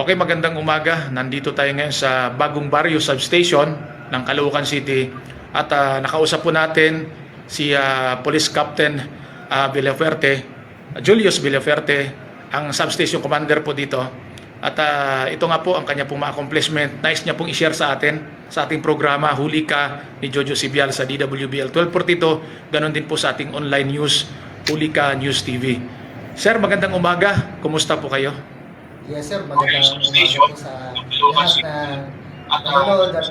Okay, magandang umaga. Nandito tayo ngayon sa Bagong Barrio Substation ng Caloocan City at nakausap po natin si Police Captain Villafuerte, Julius Villafuerte, ang substation commander po dito. At ito nga po ang kanya pong accomplishment. Nice niya pong i-share sa atin sa ating programa Huli Ka ni Jojo Sibial sa DWBL 1242. Ganon din po sa ating online news, Huli Ka News TV. Sir, magandang umaga. Kumusta po kayo? Yes sir, magandang umaga po sa lahat na nanonood at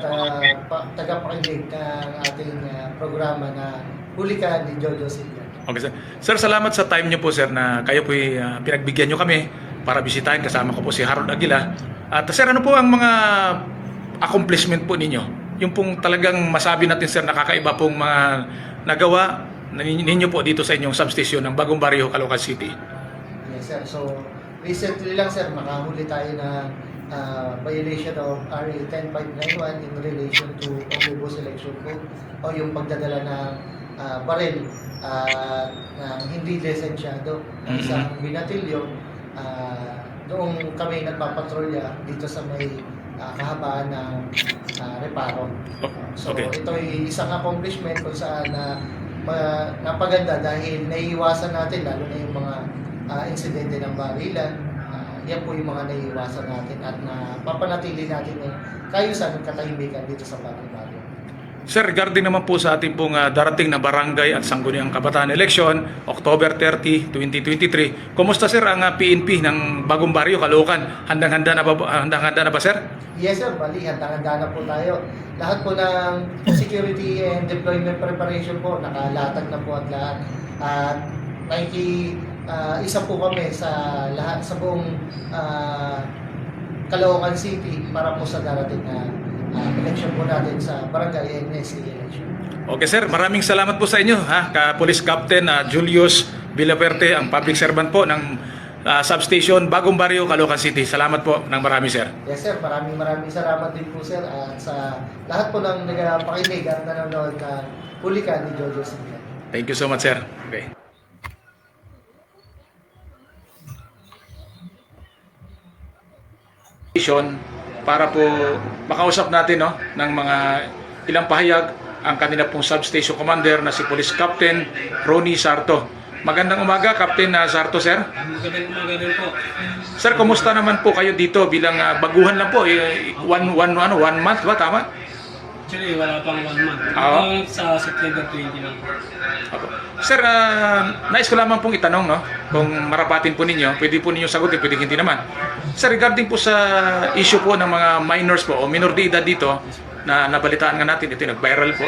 tagapakinig ng ating programa na Huli Ka ni Jojo Sibial. Okay sir. Sir, salamat sa time niyo po sir na kayo po pinagbigyan niyo kami para bisitahin. Kasama ko po si Harold Aguila. At sir, ano po ang mga accomplishment po ninyo? Yung pong talagang masabi natin sir, nakakaiba pong mga nagawa ninyo po dito sa inyong substation ng Bagong Barrio, Caloocan City. Yes sir, so recently lang sir, nakahuli tayo ng violation of RA 10591 in relation to Omnibus Election Code o yung pagdadala ng baril na hindi lisensyado ng isang binatilyo. Noong kami nagpapatrolya dito sa may kahabaan ng Reparo. So Okay. ito ay isang accomplishment kung saan napaganda dahil naiiwasan natin lalo na yung mga insidente ng barilan. Yan po yung mga naiiwasan natin at napapanatili natin yung kaayusan at katahimikan dito sa Bagong Barrio. Sir, regarding naman po sa ating pong darating na barangay at sangguniang kabataan election, October 30, 2023. Kumusta sir ang PNP ng Bagong Barrio, Caloocan? Handang-handa na ba sir? Yes sir, bali, handang-handa na po tayo. Lahat po ng security and deployment preparation po, nakalatag na po at lahat. At isa po kami sa lahat sa buong Caloocan City para po sa darating na election po natin sa barangay and next election. Okay sir, maraming salamat po sa inyo Police Captain Julius Villafuerte, ang public servant po ng substation Bagong Barrio, Caloocan City. Salamat po ng marami sir. Yes sir, maraming salamat din po sir at sa lahat po ng nagpakinig at nanonood na Huli Ka ni Jojo Sibial. Thank you so much sir. Okay. Para po makausap natin ng mga ilang pahayag ang kanila pong substation commander na si Police Captain Ronnie Sarto. Magandang umaga, Captain Sarto, sir. Magandang umaga rin po. Sir, kumusta naman po kayo dito bilang baguhan lang po? One month ba? Tama? Actually, wala pang 1 month. Sa September 20 lang po. Sir, nais ko lamang pong itanong, kung marapatin po ninyo, pwede po ninyo sagutin, pwede hindi naman. Sir, regarding po sa issue po ng mga minors po o minor de edad dito, na nabalitaan nga natin, ito nag-viral po,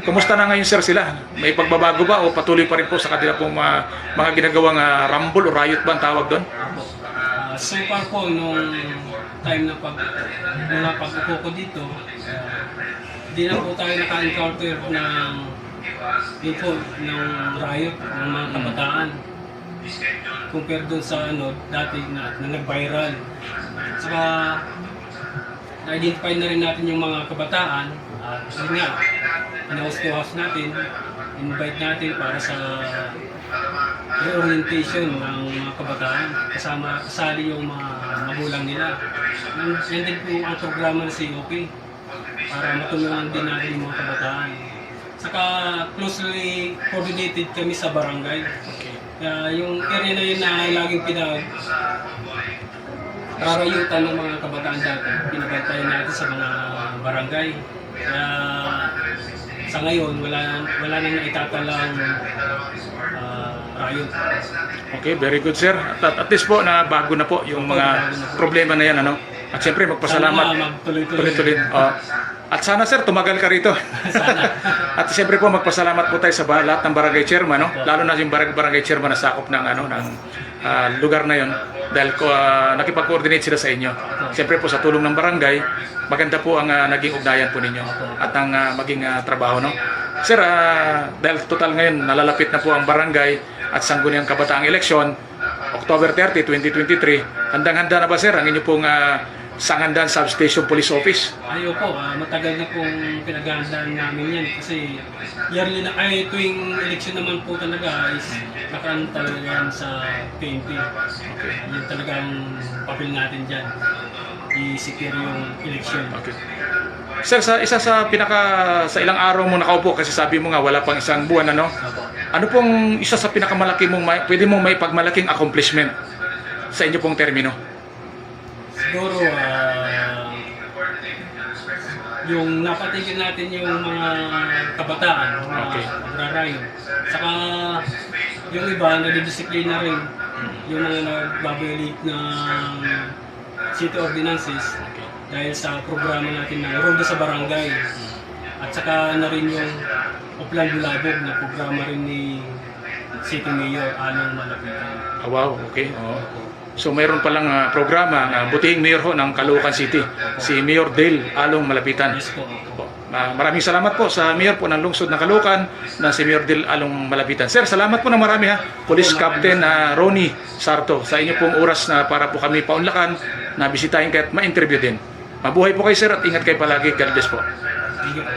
Kumusta na ngayon sir sila? May pagbabago ba o patuloy pa rin po sa kanila pong mga ginagawang rumble o riot ba ang tawag doon? So far po, nung time na mula pag-upo ko dito, di na po tayo naka-encounter ng ng riot ng mga kabataan. Compare doon sa dati na nag-viral. Saka na-identify na rin natin yung mga kabataan at yun nga, in-house natin, invite natin para sa reorientation ng mga kabataan, kasali yung mga magulang nila. Yan din po ang programa ng COP para matulungan din natin yung mga kabataan. Saka closely coordinated kami sa barangay. Yung area na yun na laging rarayutan ng mga kabataan dati, pinabantayan natin sa mga barangay. Kaya sa ngayon, wala nang naitatalang riot. Okay, very good sir. At least po na bago na po yung mga problema na yan, At siyempre magpasalamat. Tuloy-tuloy. At sana sir, tumagal ka rito. Sana. At siyempre po magpasalamat po tayo sa lahat ng barangay chairman, lalo na yung barangay chairman na sakop ng lugar na yon dahil nakipag-coordinate sila sa inyo. Siyempre po sa tulong ng barangay, maganda po ang naging ugnayan po ninyo at ang maging trabaho, Sir, dahil total ngayon nalalapit na po ang barangay at sangguniang kabataang eleksyon, October 30, 2023. Handang-handa na ba sir ang inyo pong Sangandan Substation Police Office. Ayo po, matagal na pong pinaghahandaan namin yan kasi yearly na, tuwing election naman po talaga is nakaan talaga yan sa PNP. Yan talagang papel natin dyan. I-secure yung election. Okay. Sir, sa sa ilang araw mo nakaupo kasi sabi mo nga wala pang isang buwan ano. Ano pong isa sa pinakamalaki mong pwede mong may pagmalaking accomplishment sa inyo pong termino? Siguro, yung napatigil natin yung mga kabataan, mga magrarayo. Saka yung iba, nadidisiplina rin. Yung mga nagbabiolate ng city ordinances dahil sa programa natin ng Ronda sa Barangay. At saka na rin yung Uplan Bulabog na programa rin ni City Mayor Along Malapitan. Oh, wow, okay. So mayroon palang programa ang butihing mayor ho ng Caloocan City, si Mayor Dale Along Malapitan. Yes po. Maraming salamat po sa mayor po ng lungsod ng Caloocan na si Mayor Dale Along Malapitan. Sir, salamat po na marami ha. Police Captain Ronnie Sarto sa inyo pong oras na para po kami paunlakan na bisitahin kayo at ma-interview din. Mabuhay po kayo sir at ingat kayo palagi. God bless po. Thank you po.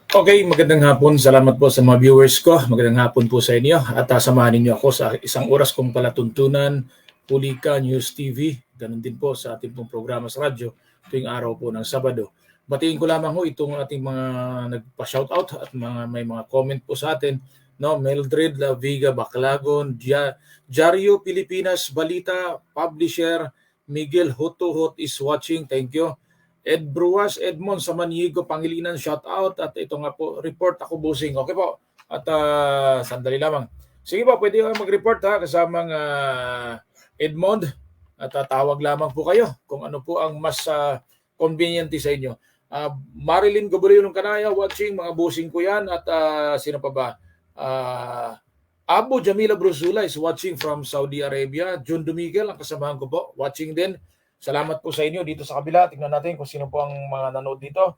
Okay, magandang hapon. Salamat po sa mga viewers ko. Magandang hapon po sa inyo. At samahan ninyo ako sa isang oras kong palatuntunan, Pulika News TV. Ganun din po sa ating pong programa sa radyo tuwing araw po ng Sabado. Batiin ko lamang ho itong ating mga nagpa-shoutout at may mga comment po sa atin. No, Mildred Laviga Baclagon, Jario Pilipinas Balita, Publisher, Miguel Hutuhot is watching. Thank you. Ed Bruas, Edmond sa Manigo, Pangilinan, shout out. At ito nga po, report ako busing. Okay po. At sandali lamang. Sige po, pwede mag-report ha, kasamang Edmond. At tawag lamang po kayo kung ano po ang mas convenient sa inyo. Marilyn Gobulio ng Kanaya, watching, mga busing ko yan. At sino pa ba? Abu Jamila Brusula is watching from Saudi Arabia. Jun Dumigel, ang kasamahan ko po, watching din. Salamat po sa inyo dito sa kabila. Tingnan natin kung sino po ang mga nanood dito.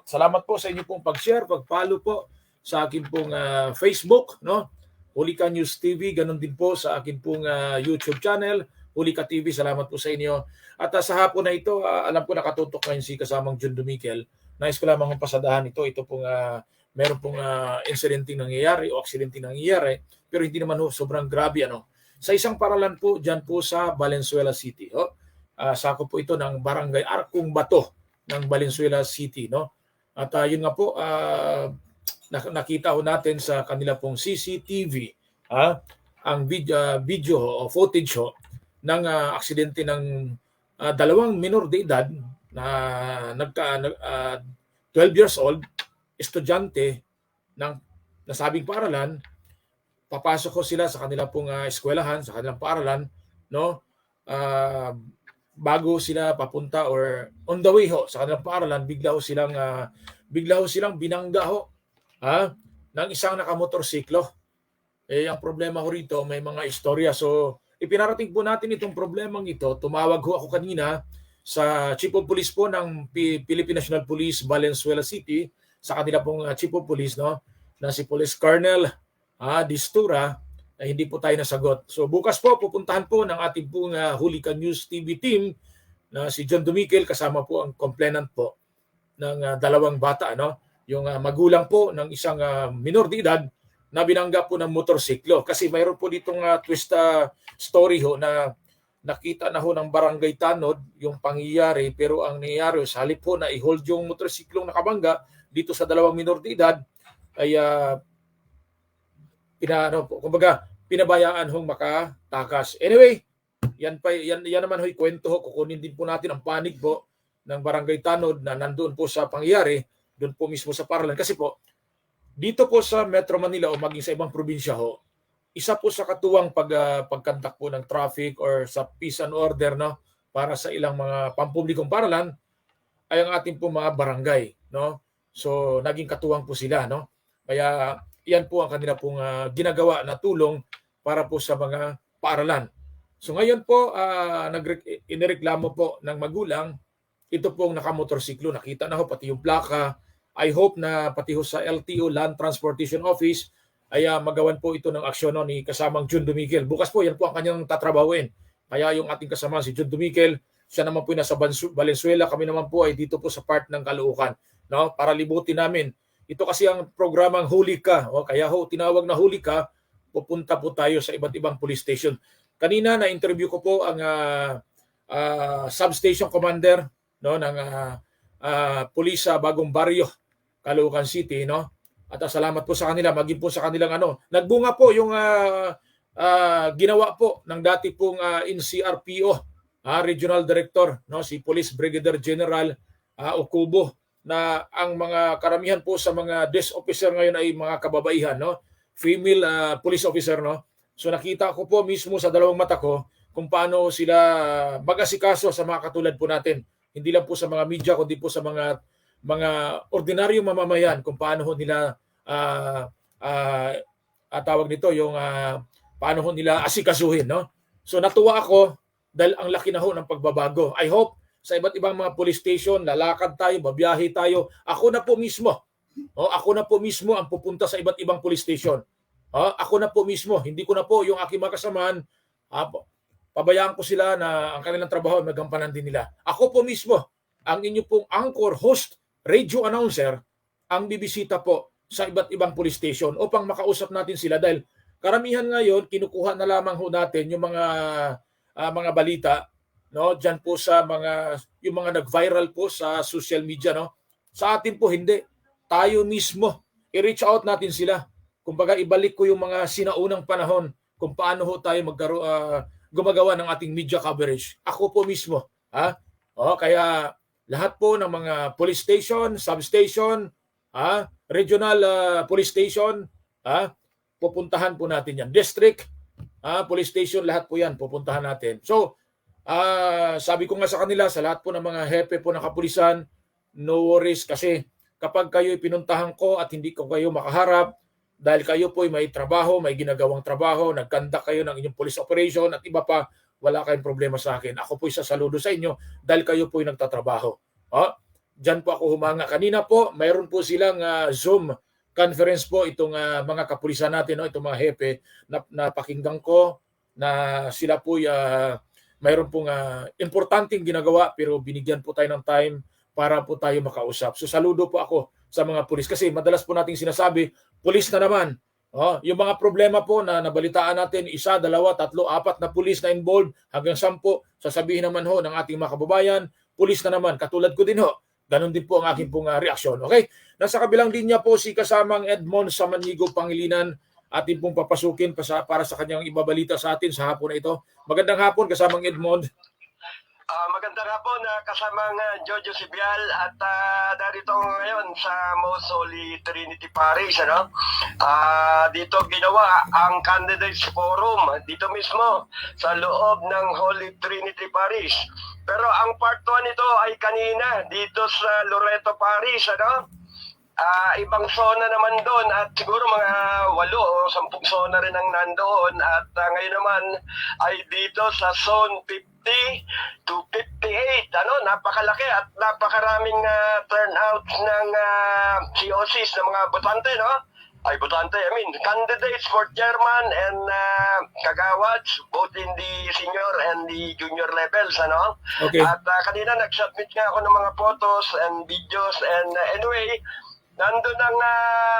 Salamat po sa inyo pong pag-share, pag-follow po sa akin pong Facebook, no? Hulika News TV, ganun din po sa akin pong YouTube channel, Hulika TV. Salamat po sa inyo. At sa hapon na ito, alam ko nakatutok ngayon si kasamang Jun Dumikel. Nais ko lamang pasadahan ito. Ito pong meron pong incidenting nangyayari o aksidenteng nangyayari, pero hindi naman sobrang grabe ano. Sa isang paralan po diyan po sa Valenzuela City. Sakop po ito ng Barangay Arkong Bato ng Valenzuela City, no? At yun nga po nakita ho natin sa kanila pong CCTV ang video o footage ng aksidente ng dalawang minor de edad na 12 years old, estudyante ng nasabing paaralan. Papasok ko sila sa kanila pong eskwelahan, sa kanilang paaralan, no? Bago sila papunta or on the way sa kanilang paaralan, bigla ho silang binangga ng isang nakamotorsiklo. Ang problema ho rito, may mga istorya. So, ipinarating po natin itong problemang ito. Tumawag ho ako kanina sa Chief of Police po ng Philippine National Police Valenzuela City, sa kanila pong Chief of Police, no, na si Police Colonel Distura. Hindi po tayo nasagot. So bukas po pupuntahan po ng ating pong Hulika News TV team na si John Dumikel, kasama po ang complainant po ng dalawang bata, no? Yung magulang po ng isang minor de edad na binangga po ng motorsiklo. Kasi mayroon po ditong twist story na nakita na ng Barangay Tanod yung pangyayari, pero ang nangyayari sa halip po na i-hold yung motorsiklong nakabangga dito sa dalawang minor de edad ay pinabayaan hong makatakas. Anyway, yan naman ho'y kwento kukunin din po natin ang panig po ng Barangay Tanod na nandoon po sa pangyayari, doon po mismo sa paaralan. Kasi po, dito po sa Metro Manila o maging sa ibang probinsya isa po sa katuwang pagkandak po ng traffic or sa peace and order, no, para sa ilang mga pampublikong paaralan ay ang ating po mga barangay, no. So naging katuwang po sila, no. Kaya yan po ang kanila pong ginagawa na tulong para po sa mga paaralan. So ngayon po, inireklamo po ng magulang, ito pong nakamotorsiklo, nakita na pati yung plaka. I hope na pati sa LTO, Land Transportation Office, ay magawan po ito ng aksyon ni kasamang Jun Dumikel. Bukas po, yan po ang kanyang tatrabahuin Kaya yung ating kasama si John Dumiquel, siya naman po ay nasa Valenzuela, kami naman po ay dito po sa part ng Caloocan, no? Para libutin namin. Ito kasi ang programang Huli Ka, kaya tinawag na Huli Ka, pupunta po tayo sa iba't ibang police station. Kanina na-interview ko po ang substation commander, no, ng police sa Bagong Baryo, Caloocan City, no? At salamat po sa kanila, maging po sa kanilang nagbunga po yung ginawa po ng dati pong NCRPO, Regional Director, no, si Police Brigadier General Okubo, na ang mga karamihan po sa mga desk officer ngayon ay mga kababaihan, no? Female police officer, no? So nakita ko po mismo sa dalawang mata ko kung paano sila mag-asikaso sa mga katulad po natin. Hindi lang po sa mga media kundi po sa mga ordinaryong mamamayan kung paano nila tawag nito yung paano nila asikasuhin, no? So natuwa ako dahil ang laki na ho ng pagbabago. I hope sa iba't ibang mga police station, lalakad tayo, babiyahe tayo. Ako na po mismo ang pupunta sa iba't ibang police station. Ako na po mismo, hindi ko na po yung aking mga kasamahan, pabayaan ko sila na ang kanilang trabaho ay magampanan din nila. Ako po mismo, ang inyo pong anchor, host, radio announcer, ang bibisita po sa iba't ibang police station upang makausap natin sila dahil karamihan ngayon kinukuha na lamang ho natin yung mga balita, no, diyan po sa yung mga nag-viral po sa social media, no. Sa atin po hindi. Tayo mismo i-reach out natin sila. Kumbaga ibalik ko yung mga sinaunang panahon kung paano ho tayo gumagawa ng ating media coverage. Ako po mismo, kaya lahat po ng mga police station, substation, regional police station, pupuntahan po natin yan. District, police station, lahat po yan, pupuntahan natin. So, sabi ko nga sa kanila, sa lahat po ng mga hepe po ng kapulisan, no worries kasi kapag kayo pinuntahan ko at hindi ko kayo makaharap, dahil kayo po ay may trabaho, may ginagawang trabaho, nagkandak kayo ng inyong police operation at iba pa, wala kayong problema sa akin. Ako po ay sasaludo sa inyo dahil kayo po ay nagtatrabaho. Diyan po ako humanga. Kanina po, mayroon po silang Zoom conference po itong mga kapulisan natin, no? Itong mga hepe na pakinggan ko na sila po mayroon pong importanteng ginagawa pero binigyan po tayo ng time para po tayo makausap. So saludo po ako sa mga pulis kasi madalas po nating sinasabi, pulis na naman. Yung mga problema po na nabalitaan natin, 1, 2, 3, 4 na pulis na involved hanggang 10, sasabihin naman ho ng ating mga kababayan, pulis na naman. Katulad ko din ho. Ganon din po ang aking pong reaksyon. Okay? Nasa kabilang linya po si kasamang Edmond Samanigo Pangilinan, atin pong papasukin para sa kanyang ibabalita sa atin sa hapon na ito. Magandang hapon, kasamang Edmond. Magandang hapon, kasamang Jojo Sibial at narito ngayon sa Most Holy Trinity Parish. Dito ginawa ang Candidates Forum dito mismo sa loob ng Holy Trinity Parish. Pero ang part 1 nito ay kanina dito sa Loreto Parish. Ibang zona naman doon at siguro mga 8 o 10 zona rin ang nandoon at ngayon naman ay dito sa zone 50 to 58, napakalaki at napakaraming turnout ng COCs ng mga botante, candidates for chairman and kagawads, both in the senior and the junior levels, Okay. At kanina nag-submit nga ako ng mga photos and videos and anyway, nandun ang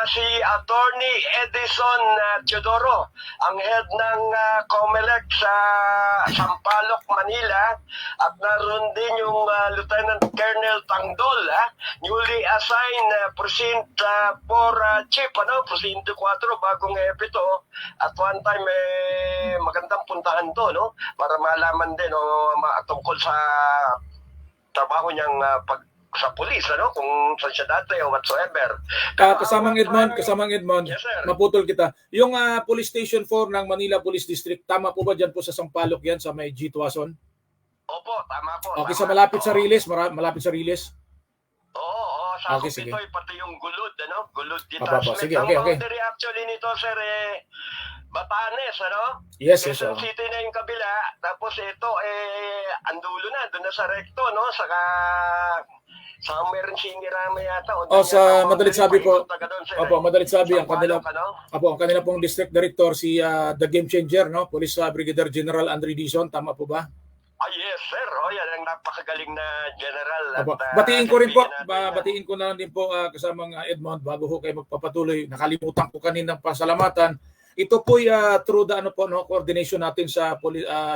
si Attorney Edison Teodoro, ang head ng COMELEC sa Sampaloc, Manila, at naroon din yung Lieutenant Colonel Tangdol, newly assigned Precinct 4 Chief, Precinct 4, bagong epito. At one time, magandang puntahan to, para malaman din tungkol sa trabaho niyang sa pulis, kung saan siya dati o whatsoever. Kasamang Edmond, Yes, sir. maputol kita. Yung Police Station 4 ng Manila Police District, tama po ba dyan po sa Sampaloc yan, sa may G. Tuason? Opo, tama po. Okay, tama. sa malapit sa Oo. Riles, malapit sa Riles? Oo, sa Okay, okay, sige. ito pati yung Gulod, Gulod Papa, detachment. sige, Ang okay. boundary actually nito, sir, Batanes, Yes, Quezon oo. City na yung kabila, tapos ito, ang dulo na, doon na sa Recto, saka Somewhere in Sinirama yata. Sa madalit sabi po, Opo, opo, madalit sabi ang kanila, ang kanila pong district director si The Game Changer, no? Police Brigadier General Andre Dizon, tama po ba? Yes, sir. Yan ang napakagaling na general. Opo. At, Batiin ko rin po, kaibigan natin batiin ko na lang din po kasamang Edmond bago ko kayo magpapatuloy. Nakalimutan ko kaninang pasalamatan. Ito po through the coordination natin sa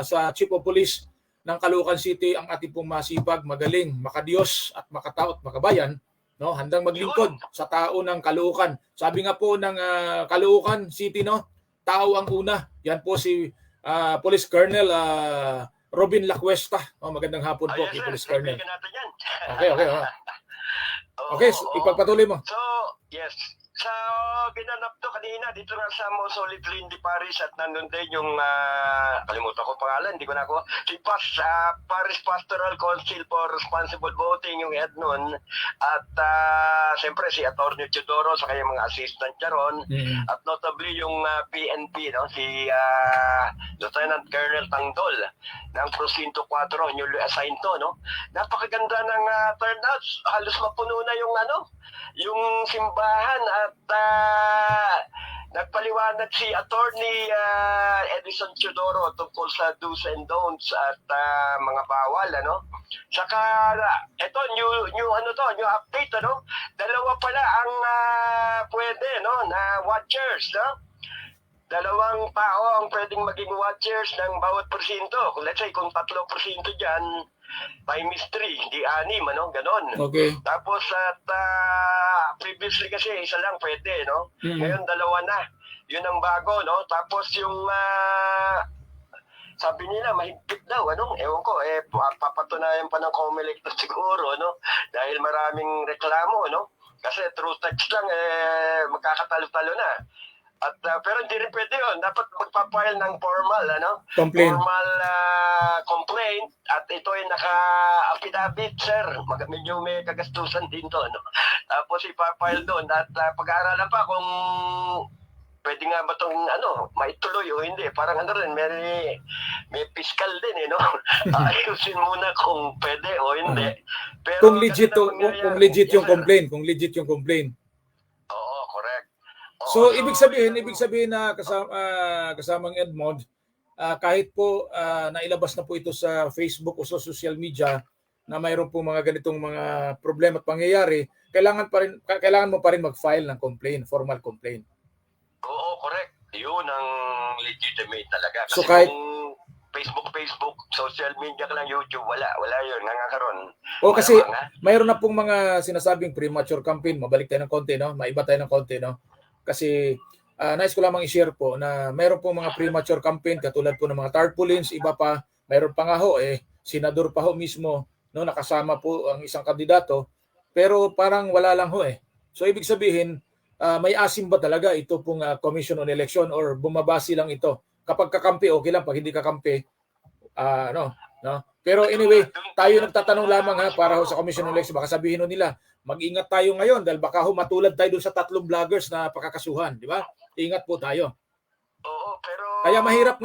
sa Chief of Police ng Caloocan City, ang ating pong masipag, magaling, makadiyos at makatao at makabayan, no, handang maglingkod sa tao ng Caloocan. Sabi nga po ng Caloocan City, no, tao ang una. Yan po si Police Colonel Robin Lacuesta. Magandang hapon po kay Police Colonel. Okay. Okay, ipagpatuloy mo. So, yes. So, ginanap to kanina dito nga sa Mosolid Trinity Parish at nandun din yung, kalimutan ko pangalan, hindi ko na ako, si Parish Pastoral Council for Responsible Voting, yung head nun, at siyempre si Atty. Teodoro sa kanyang mga assistant niya ron, at notably yung PNP, no, si Lieutenant Colonel Tangdol ng Prosinto 4, newly assigned to, no. Napakaganda ng turnouts, halos mapuno na yung simbahan at nagpaliwanag si Attorney Edison Teodoro tungkol sa do's and don'ts at mga bawal, ano. Saka ito new update, ano. Dalawa pala ang pwede, no, na watchers, no. Dalawang tao ang pwedeng maging watchers ng bawat presinto. Kung let's say kung 3% diyan, times 3, hindi 6, ano, ganon. Okay. Tapos at previously kasi isa lang pwede, no? Ngayon dalawa na. Yun ang bago, no? Tapos yung sabi nila mahigpit daw, ano? Ewan ko, papatunayan pa ng COMELEC to siguro, no? Dahil maraming reklamo, no? Kasi through text lang, magkakatalo-talo na. At pero hindi rin pwede yun. Dapat magpapile ng formal, Complaint. Formal complaint. At ito ay naka-affidavit, sir. Medyo may kagastusan din to, no? Tapos ipapile doon. At pag-aaralan pa kung pwede nga ba itong maituloy o hindi. Parang rin, may fiscal din, no? Ayusin muna kung pwede o hindi. Pero Kung legit yung complaint. Oo, correct. So ibig sabihin na kasamang Edmond, kahit po nailabas na po ito sa Facebook o sa social media na mayroon po mga ganitong mga problema at pangyayari, kailangan mo pa rin mag-file ng complaint, formal complaint. Oo, correct. Yun ang legitimate talaga. Kasi So kahit kung Facebook, social media ka lang, YouTube, wala yun, nangakaroon. kasi mayroon na pong mga sinasabing premature campaign, mabalik tayo ng konti, no? Maiba tayo ng konti, no? Kasi nais ko lamang i-share po na mayroon pong mga premature campaign katulad po ng mga tarpaulins, iba pa, mayroon pa nga ho, senador pa ho mismo, no, nakasama po ang isang kandidato, pero parang wala lang ho . So ibig sabihin, may asim ba talaga ito pong Commission on Election or bumabasi lang ito? Kapag kakampi, okay lang, pag hindi kakampi, no? Pero anyway, tayo nagtatanong lamang para ho sa Commission on Election, baka sabihin ho nila, mag-ingat tayo ngayon dahil baka matulad tayo dun sa 3 vloggers na pakakasuhan, di ba? Ingat po tayo. Oo, pero Kaya mahirap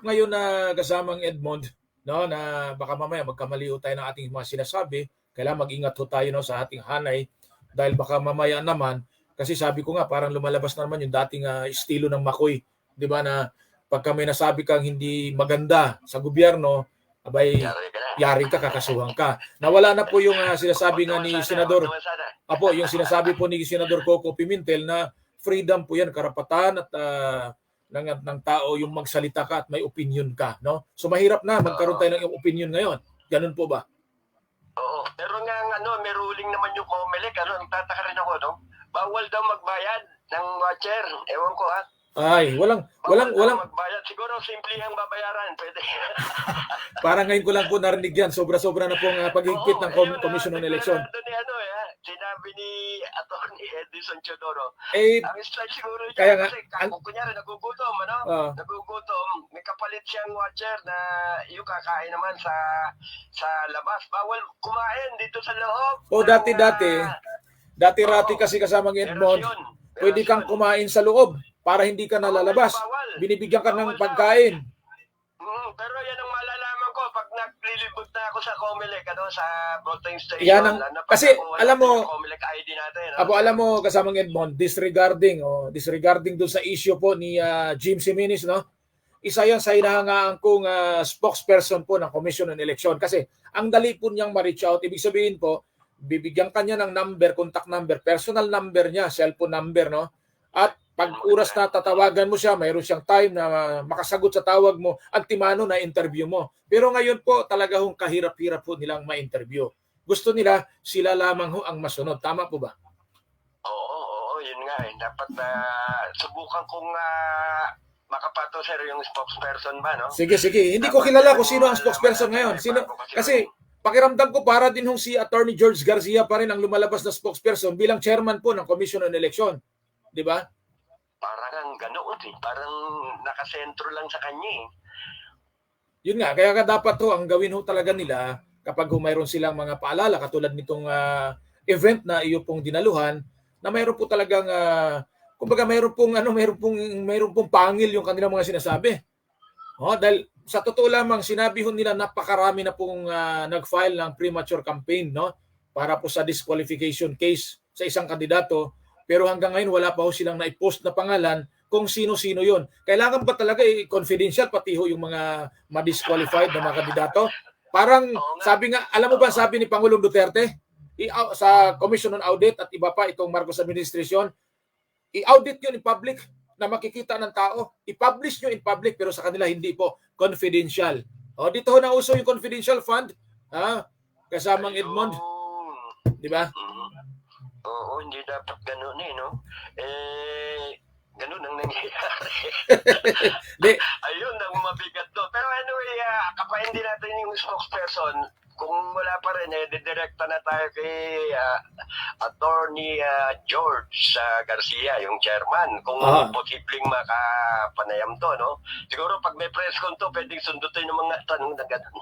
ngayon na kasamang Edmond, no, na baka mamaya magkamali tayo ng ating mga sinasabi. Kailangan mag-ingat ho tayo, no, sa ating hanay dahil baka mamaya naman, kasi sabi ko nga parang lumalabas na naman yung dating estilo ng Makoy, di ba, na pagka may nasabi kang hindi maganda sa gobyerno, abay, yari ka, kakasuhan ka. Nawala na po yung sinasabi nga ni Senador, yung sinasabi po ni Senador Coco Pimentel na freedom po yan, karapatan at ng tao yung magsalita ka at may opinion ka, no? So mahirap na magkaroon tayo ng opinion ngayon. Ganun po ba? Oo, pero nga may ruling naman yung COMELEC, nagtataka rin ako, no? Bawal daw magbayad ng watcher. Ewan ko, Ay, walang magbayad. Siguro simple ang babayaran, pwede. Parang ngayon ko lang po narinig yan. Sobra-sobra na pong paghigpit ng Commission on Election. Sinabi ni Atty. Edison Teodoro. Ang style siguro kaya kasi kunyari nagugutom, nagugutom, may kapalit siyang watcher na yung kakain naman sa labas. Bawal kumain dito sa loob. Dati kasi kasamang Edmond, pwede kang kumain sa loob para hindi ka nalalabas. Binibigyan ka ng pagkain. Pero yan ang malalaman ko pag naglilibot na ako sa Comelec, sa voting station. Yan ang- kasi, alam mo- yung Comelec ID natin. Alam mo, kasamang Edmond, disregarding dun sa issue po ni Jim Siminis, no? Isa yan sa hinahangaan kong spokesperson po ng Commission on Election. Kasi ang dali po niyang ma-reach out. Ibig sabihin po, bibigyan kanya ng number, contact number, personal number niya, cellphone number, no? At pag oras na tatawagan mo siya, mayroon siyang time na makasagot sa tawag mo, antimano na interview mo. Pero ngayon po, talaga hong kahirap-hirap po nilang ma-interview. Gusto nila, sila lamang ho ang masunod. Tama po ba? Oo, yun nga eh. Dapat subukan kong makapato, sir, yung spokesperson ba, no? Sige. Hindi ko kilala kung sino ang spokesperson ngayon. Kasi pakiramdam ko para din hong si Attorney George Garcia pa rin ang lumalabas na spokesperson bilang chairman po ng Commission on Election. Di ba? Parang ganoon eh. Parang nakasentro lang sa kanya eh. Yun nga, kaya dapat ho, ang gawin ho talaga nila kapag mayroon silang mga paalala katulad nitong event na iyo pong dinaluhan, na mayroon po talagang kumbaga mayroon pong pangil yung kanilang mga sinasabi. Dahil sa totoo lamang sinabi ho nila napakarami na pong nag-file ng premature campaign, no? Para po sa disqualification case sa isang kandidato, pero hanggang ngayon wala pa ho silang na-post na pangalan kung sino-sino yon. Kailangan ba talaga confidential pati ho yung mga ma-disqualified na mga kandidato? Parang sabi nga, alam mo ba sabi ni Pangulong Duterte sa Commission on Audit at iba pa itong Marcos Administration, i-audit yun in public na makikita ng tao. I-publish nyo in public pero sa kanila hindi po, confidential. Dito ho na uso yung confidential fund, kasamang Edmond, di ba? Oo, hindi dapat ganun eh, no? Ganun ang nangyayari. Ayun ang mabigat doon. Pero anyway, kapain din natin yung spokesperson. Kung wala pa rin, didirekta na tayo kay Attorney George Garcia, yung chairman. Kung posibleng makapanayam to, no? Siguro pag may press con to, pwedeng sundutin yung mga tanong na gano'n.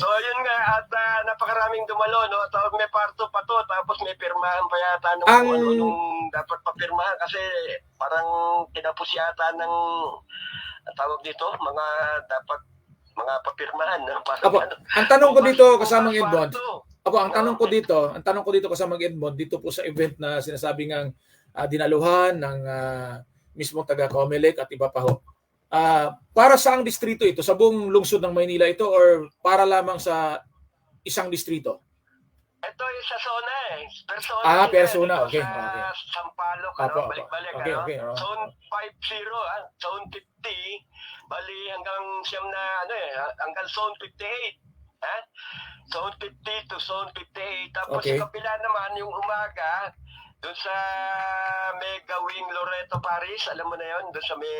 So, yun nga, at napakaraming dumalo, no? At may parto pa to, tapos may pirmahan pa yata nung dapat papirmahan kasi parang tinapos yata ng tawag dito, mga dapat mga papirmahan. Ang tanong ko dito kasamang Edmond. Ang tanong ko dito kasamang Edmond dito po sa event na sinasabing ang dinaluhan ng mismong taga Comelec at iba pa ho. Para saang distrito ito? Sa buong lungsod ng Maynila ito or para lamang sa isang distrito? Ito yung sa zona eh. Persona. Okay. Sa Sampaloc, balik-balik. Okay. Zone 50, zone 50, bali hanggang siyam na, hanggang zone 58. Zone 50 to zone 58. Tapos sa kapila naman, yung umaga, doon sa may gawing Loreto Paris, alam mo na yun, doon sa may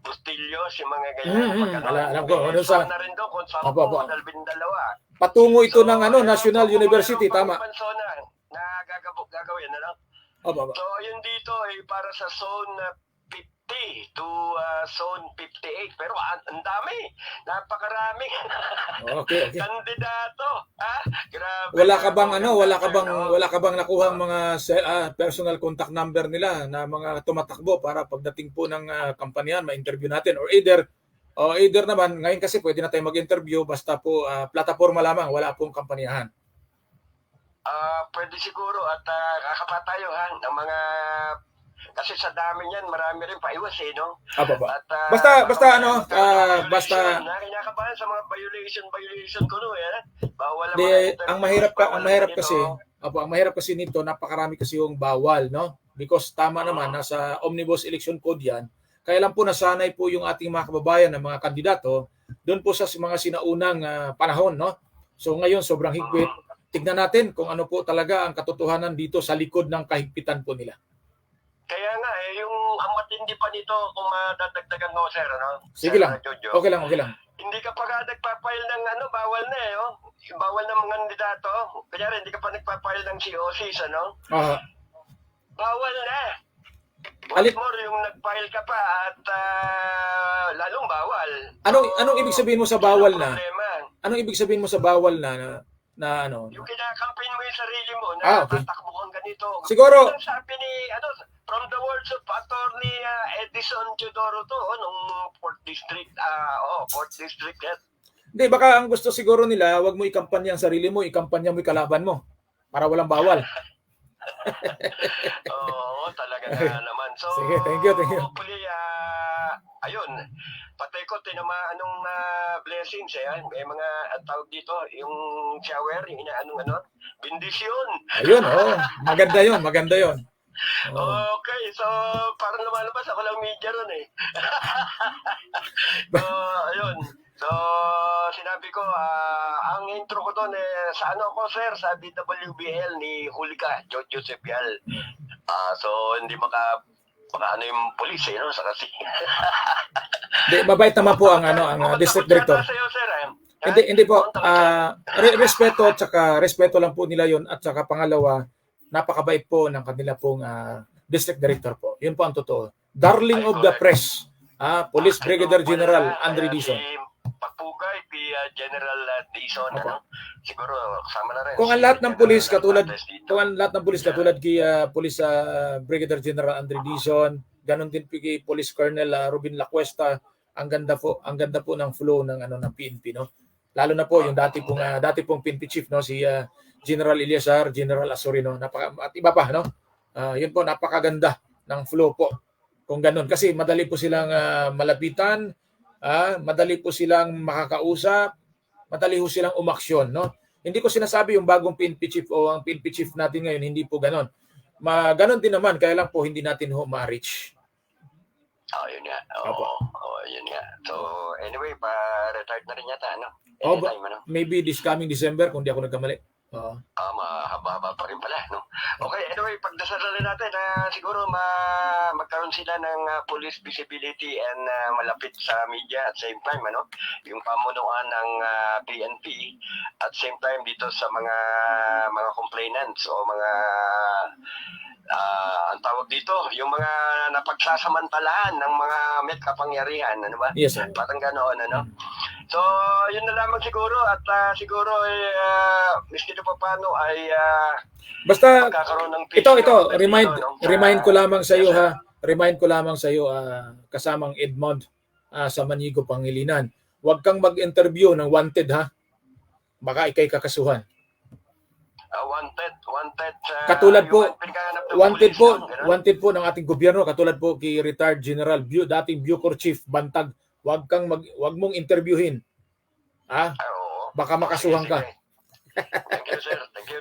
Bustillos, yung mga ganyan. Alam ko. Ano sa na rin doon, kung 10 o 12. Patungo ito ng National University, tama? Na gagawin, ano? Opo. So, yun dito ay para sa zone 50 to zone 58. Pero ang dami. Napakaraming Okay. kandidato. Grabe. Wala ka bang nakuhang mga personal contact number nila na mga tumatakbo para pagdating po ng kampanyan, ma-interview natin or either naman ngayon kasi pwede na tayo mag-interview basta po plataforma lamang, wala pong kampanyahan. Pwede siguro at kakapatayo ng mga kasi sa dami niyan marami rin paiwas no. At basta kinakabahan sa mga violation ko bawal ang mahirap kasi nito, napakarami kasi yung bawal, no? Because tama naman nasa Omnibus Election Code yan. Kaya lang po nasanay po yung ating mga kababayan ng mga kandidato doon po sa mga sinaunang panahon, no? So ngayon sobrang higpit. Tignan natin kung ano po talaga ang katotohanan dito sa likod ng kahigpitan po nila. Kaya nga yung ang matindi pa nito kung madadagdagan mo, sir, ano? Sige lang. Okay lang. Hindi ka pa nagpa-file ng bawal na bawal na mga kandidato. Kaya hindi ka pa nagpa-file ng COCs, ano? Bawal na. What's more, yung nag-file ka pa at lalong bawal. Anong ibig sabihin mo sa bawal na? Anong ibig sabihin mo sa bawal na ano? Yung kinakampaign mo yung sarili mo na okay. tatakbo kang ganito. Siguro sabi ni from the words of Attorney Edison Teodoro to, nung 4th District, 4th District head. Hindi, baka ang gusto siguro nila, wag mo ikampanya ang sarili mo, ikampanya mo yung kalaban mo para walang bawal. Oo, talaga na naman. So, Sige, thank you. hopefully, ayun, patay ko, tinamaan nung blessings, may mga, tawag dito, yung shower, yung inaanong bendisyon. Ayun, maganda yun. Oh. Okay, so parang lumalabas ako lang media ron eh. So, ayun. So, sinabi ko, ang intro ko doon sa ko sir, sa DWBL ni Hulika, Jojo Sepial. So, hindi maka yung police no, sa kasi. Mabait naman po ang district director. Sa'yo, sir, Hindi po, respeto lang po nila yon, at saka pangalawa, napakabait po ng kanila pong district director po. Yun po ang totoo. Darling of the press, Police Brigadier General Andre Dizon. Pagpugay, General Dizon, siguro kasama na rin. Kung ang lahat ng pulis katulad kay Police Brigadier General Andre Dizon, ganon din kay Police Colonel Robin Lacuesta, ang ganda po ng flow ng PNP, no. Lalo na po yung dati pong PNP chief, no, si General Eliazar, General Asorino, at iba pa, no. Yun po, napakaganda ng flow po. Kung ganon, kasi madali po silang malapitan, madali po silang makakausap, madali po silang umaksyon, no. Hindi ko sinasabi yung bagong PNP chief o ang PNP chief natin ngayon, hindi po ganon. Ganon din naman, kaya lang po hindi natin ma-reach. Yun nga. Yun nga. So, anyway, pa-retired na rin yata, ano? Maybe this coming December, kung di ako nagkamali. Mahaba pa rin pala, no? Okay, anyway, pagdasalan natin na siguro magkaroon sila ng police visibility and malapit sa media at same time, ano? Yung pamunuan ng PNP at same time dito sa mga complainants o mga ang tawag dito, yung mga napagsasamantalahan ng mga may kapangyarihan, ano ba? Yes, sir. Parang ganoon, ano? So, yun na lamang siguro at siguro miski pa paano ay basta magkakaroon ng ito remind ko lamang sa iyo kasamang Edmond sa Manigo, Pangilinan. Huwag kang mag-interview ng wanted, ha. Baka ikay kakasuhan. Wanted Katulad po, wanted po ng ating gobyerno, katulad po kay retired General dating Bucor Chief Bantag. Huwag mong interviewin. Baka makasuhan ka. Thank you, sir. Thank you.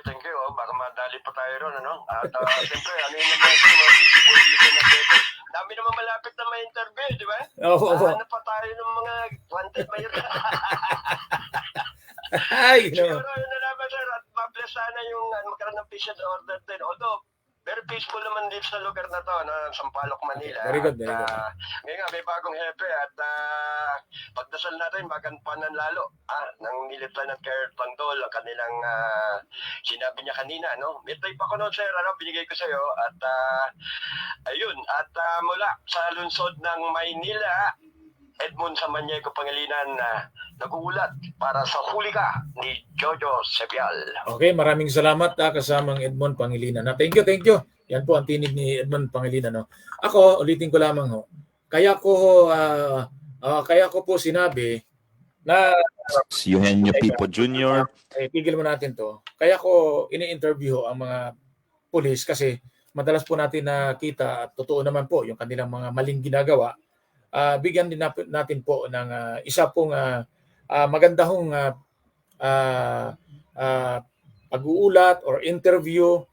Baka madali pa tayo ron, ano? At siyempre, ano yung naman mga visible dito na pwede. Dami naman malapit na may interview, di ba? Ano pa tayo ng mga wanted mayor? Siguro yun na naman, sir. At mabless sana yung magkaroon ng peace and order din. Although, very peaceful naman dito sa lugar na to, Sampaloc, Manila. Very good. Ngayon nga, may bagong hepe at pagdasal natin, maganpanan lalo ng Lieutenant Colonel Pandol, ang kanilang sinabi niya kanina, no? May type ako noon, sir, binigay ko sa iyo at ayun, at mula sa lungsod ng Maynila, Edmond Samaniego, Pangilinan, nag-uulat para sa Hulika ni Jojo Sepial. Okay, maraming salamat kasamang Edmond Pangilinan. Thank you. Yan po ang tinig ni Edmond Pangilinan, no. Ako, ulitin ko lamang ho. Kaya ko po sinabi na Eugenio Pipo Jr. Pigil mo natin to. Kaya ko ini-interview ang mga pulis kasi madalas po natin nakita at totoo naman po yung kanilang mga maling ginagawa. Bigyan din natin po ng isa pong magandang pag-uulat or interview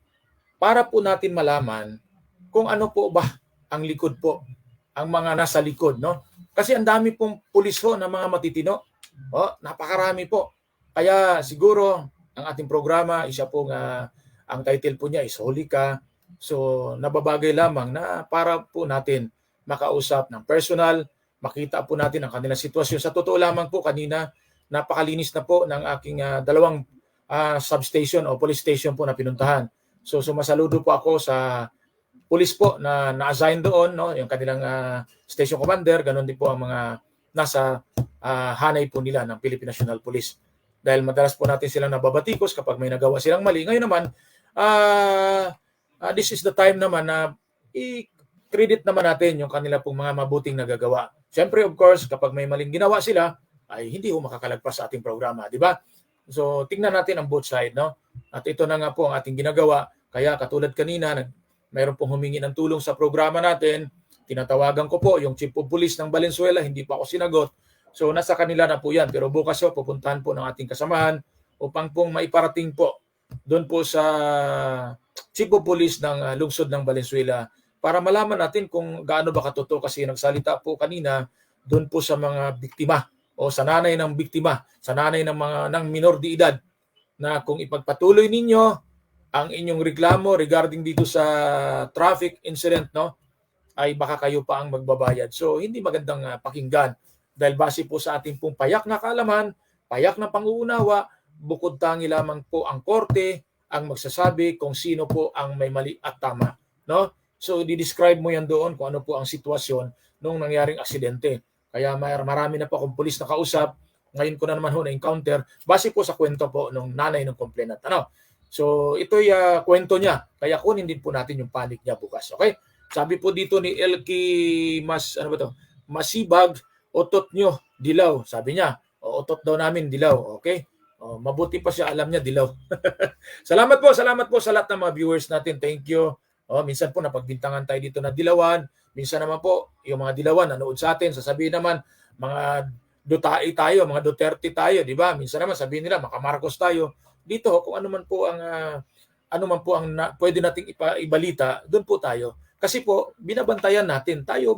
para po natin malaman kung ano po ba ang likod po, ang mga nasa likod, no? Kasi ang dami pong pulis po na mga matitino. Napakarami po. Kaya siguro ang ating programa, isa pong ang title po niya is Hulika. So nababagay lamang na para po natin makausap ng personal, makita po natin ang kanilang sitwasyon. Sa totoo lamang po kanina, napakalinis na po ng aking dalawang substation o police station po na pinuntahan. So sumasaludo po ako sa police po na na-assign doon, no, yung kanilang station commander, ganun din po ang mga nasa hanay po nila ng Philippine National Police. Dahil madalas po natin silang nababatikos kapag may nagawa silang mali. Ngayon naman, this is the time naman na i-credit naman natin yung kanila pong mga mabuting nagagawa. Siyempre, of course, kapag may maling ginawa sila, ay hindi ho makakalagpas sa ating programa, di ba? So, tingnan natin ang both side, no? At ito na nga po ang ating ginagawa. Kaya katulad kanina, mayroon pong humingi ng tulong sa programa natin. Tinatawagan ko po yung Chief of Police ng Valenzuela, hindi pa ako sinagot. So, nasa kanila na po yan. Pero bukas po, pupuntahan po ng ating kasamahan upang pong maiparating po doon po sa Chief of Police ng lungsod ng Valenzuela para malaman natin kung gaano ba katotoo kasi nagsalita po kanina doon po sa mga biktima o sa nanay ng biktima, sa nanay ng minor de edad na kung ipagpatuloy ninyo ang inyong reklamo regarding dito sa traffic incident, no, ay baka kayo pa ang magbabayad. So hindi magandang pakinggan dahil base po sa ating pong payak na kaalaman, payak na panguunawa, bukod tangi lamang po ang korte ang magsasabi kung sino po ang may mali at tama, no? So di-describe mo yan doon kung ano po ang sitwasyon nung nangyaring aksidente. Kaya marami na po akong pulis na kausap. Ngayon ko na naman ho na-encounter base po sa kwento po ng nanay ng complainant. Ano? So ito'y kwento niya. Kaya kunin din po natin yung panic niya bukas. Okay? Sabi po dito ni Elki Masibag, otot nyo, dilaw. Sabi niya, otot daw namin, dilaw. Okay? Mabuti pa siya, alam niya, dilaw. Salamat po sa lahat ng mga viewers natin. Thank you. Minsan po napagbintangan tayo dito na dilawan. Minsan naman po, yung mga dilawan nanood sa atin, sasabihin naman, mga Dutai tayo, mga Duterte tayo, di ba? Minsan naman sabihin nila, maka Marcos tayo. Dito, kung ano man po ang pwede nating ibalita, doon po tayo. Kasi po, binabantayan natin. Tayo,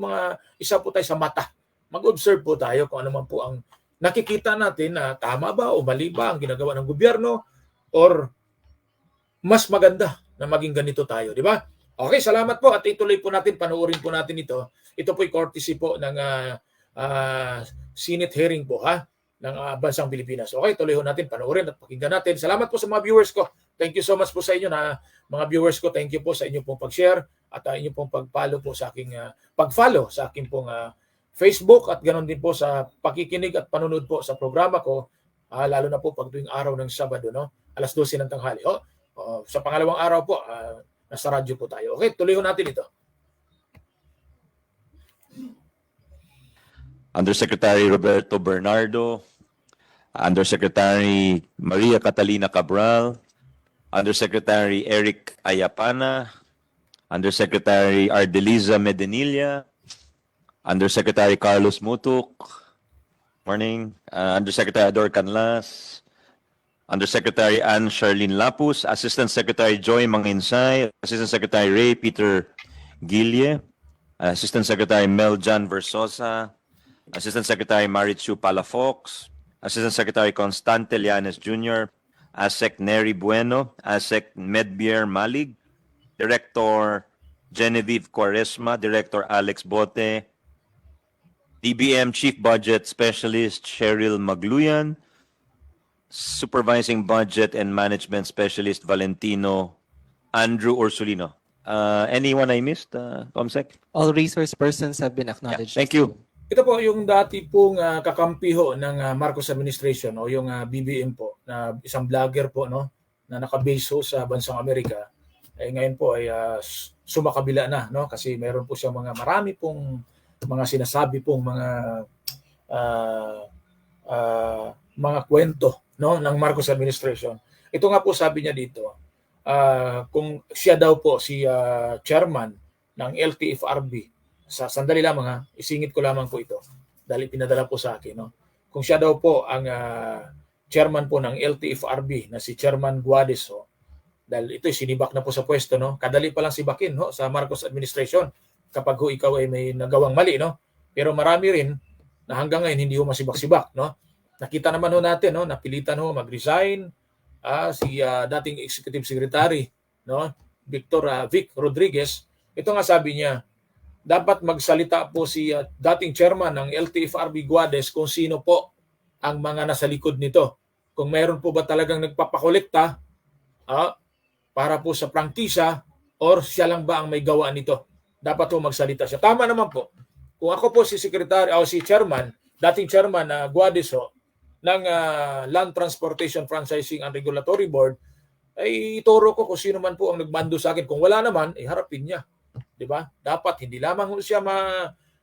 isa po tayo sa mata. Mag-observe po tayo kung ano man po ang nakikita natin na tama ba o mali ba ang ginagawa ng gobyerno or mas maganda na maging ganito tayo, di ba? Okay, salamat po at ituloy po natin, panoorin po natin ito. Ito po'y courtesy po ng Senate hearing po ng Bansang Pilipinas. Okay, tuloy ho natin, panoorin at pakinggan natin. Salamat po sa mga viewers ko. Thank you so much po sa inyo na mga viewers ko. Thank you po sa inyo pong pag-share at inyo pong pag-follow po sa aking pong Facebook at ganoon din po sa pakikinig at panonood po sa programa ko, lalo na po pag tuwing araw ng Sabado, no? Alas 12 ng tanghali. Sa pangalawang araw po, nasa radyo po tayo. Okay, tuloy natin ito. Undersecretary Roberto Bernardo, Undersecretary Maria Catalina Cabral, Undersecretary Eric Ayapana, Undersecretary Ardeliza Medenilla, Undersecretary Carlos Mutuk, morning, Undersecretary Ador Canlas, Undersecretary Anne Charlene Lapus, Assistant Secretary Joy Manginsay, Assistant Secretary Ray Peter Gilye, Assistant Secretary Mel Jan Versosa, Assistant Secretary Marichu Palafox, Assistant Secretary Constante Llanes Jr., ASEC Neri Bueno, ASEC Medbier Malig, Director Genevieve Quaresma, Director Alex Bote, DBM Chief Budget Specialist Cheryl Magluyan, Supervising Budget and Management Specialist Valentino Andrew Ursulino. Anyone I missed, Comsec? All resource persons have been acknowledged. Thank you. Ito po yung dati pong kakampi ho ng Marcos administration o yung BBM po na isang vlogger po, no, na nakabase ho sa bansang Amerika. Ngayon po ay sumakabila na, no, kasi meron po siya marami pong mga sinasabi pong mga kwento, no, ng Marcos administration. Ito nga po sabi niya dito, kung siya daw po si chairman ng LTFRB. Sandali lamang isingit ko lamang po ito dahil pinadala po sa akin, no. Kung siya daw po ang chairman po ng LTFRB na si Chairman Guades, dahil ito'y sinibak na po sa pwesto, no. Kadali pa lang sibakin, no, sa Marcos administration kapag ikaw ay may nagawang mali, no. Pero marami rin na hanggang ngayon hindi masibak-sibak, no. Nakita naman natin, no, napilitan mag-resign si dating Executive Secretary, no, Vic Rodriguez. Ito nga sabi niya, dapat magsalita po si dating chairman ng LTFRB Guades kung sino po ang mga nasa likod nito. Kung mayroon po ba talagang nagpapakolekta para po sa prangkisa or siya lang ba ang may gawa nito. Dapat po magsalita siya. Tama naman po. Kung ako po si secretary o si chairman, dating chairman na Guades ng Land Transportation Franchising and Regulatory Board, ay ituro ko kung sino man po ang nagmando sa akin. Kung wala naman, harapin niya. di ba? Dapat hindi lamang ho siya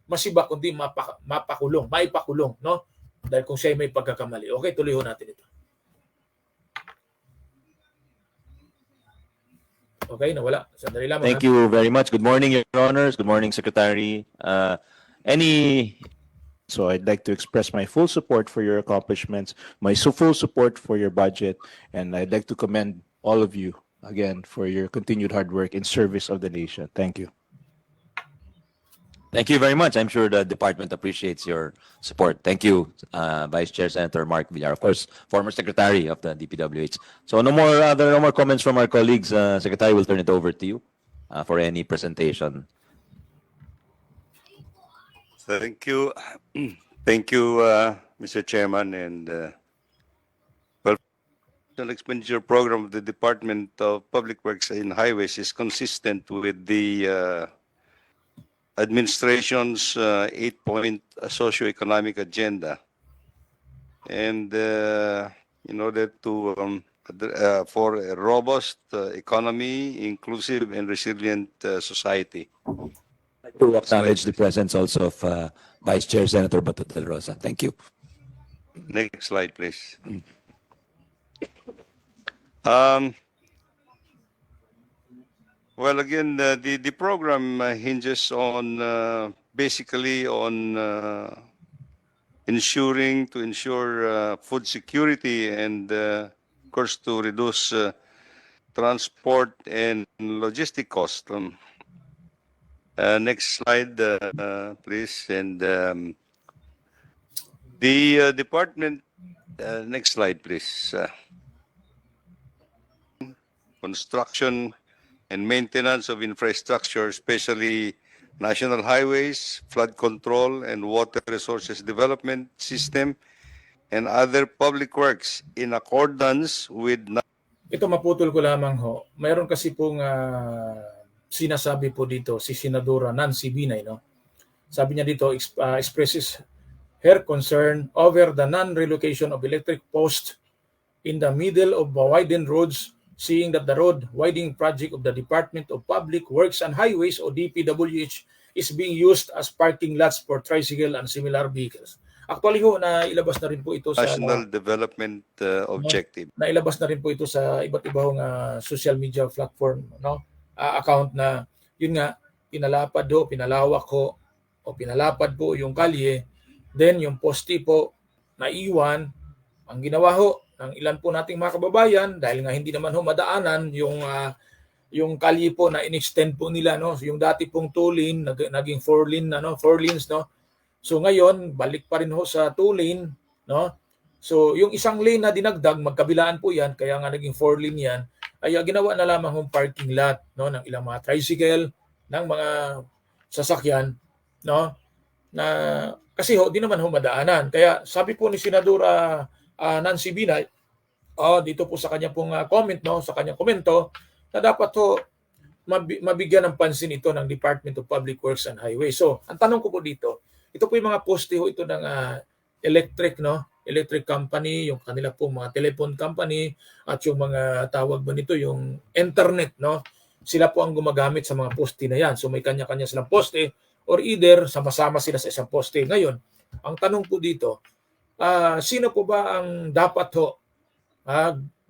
masibak kundi maipakulong, no? Dahil kung siya ay may pagkakamali. Okay, tuloy ho natin ito. Okay, nawala. Sandali lamang. Thank you very much. Good morning, Your Honors. Good morning, Secretary. So I'd like to express my full support for your accomplishments, my full support for your budget, and I'd like to commend all of you again for your continued hard work in service of the nation. Thank you. Thank you very much. I'm sure the department appreciates your support. Thank you, Vice Chair Senator Mark Villar, of course, former Secretary of the DPWH. So no more comments from our colleagues. Secretary, will turn it over to you for any presentation. Thank you. Thank you, Mr. Chairman, and the expenditure program of the Department of Public Works and Highways is consistent with the administration's 8-point socioeconomic agenda, and in order to for a robust economy, inclusive and resilient society. To acknowledge the presence also of Vice Chair Senator Bato del Rosa. Thank you. Next slide, please. Well, again, the program hinges on basically on ensure food security and, of course, to reduce transport and logistic cost. Next slide, please. And the department, next slide, please. Construction and maintenance of infrastructure, especially national highways, flood control, and water resources development system, and other public works in accordance with... Ito maputol ko lamang ho. Mayroon kasi pong sinasabi po dito si Senadora Nancy Binay, no? Sabi niya dito, expresses her concern over the non-relocation of electric posts in the middle of widened roads, seeing that the road widening project of the Department of Public Works and Highways o DPWH is being used as parking lots for tricycle and similar vehicles. Actually ho, nailabas na rin po ito sa National Development Objective. Nailabas na rin po ito sa iba't ibang social media platform, no? Account na yun nga pinalapad ho, pinalawak ho o pinalapad po yung kalye, then yung poste po naiwan. Ang ginawa ho ng ilan po nating mga kababayan dahil nga hindi naman ho madaanan yung kalye po na in-extend po nila, no? Yung dati pong 2-lane naging 4-lane na, no? 4 lanes, no? So ngayon balik pa rin ho sa 2-lane, no? So yung isang lane na dinagdag magkabilaan po yan, kaya nga naging 4-lane yan, ay ginawa na lamang hong parking lot, no, ng ilang mga tricycle, ng mga sasakyan, no, na kasi ho di naman ho madaanan. Kaya sabi po ni Senadora Nancy Binay dito po sa kanya pong comment, no, sa kanyang komento, na dapat ho mabigyan ng pansin ito ng Department of Public Works and Highways. So ang tanong ko po dito, ito po yung mga poste ho ito ng electric, no, electric company, yung kanila po mga telephone company, at yung mga tawag ba nito, yung internet, no? Sila po ang gumagamit sa mga poste na yan. So may kanya-kanya silang poste or either sama-sama sila sa isang poste. Ngayon, ang tanong po dito, sino po ba ang dapat ho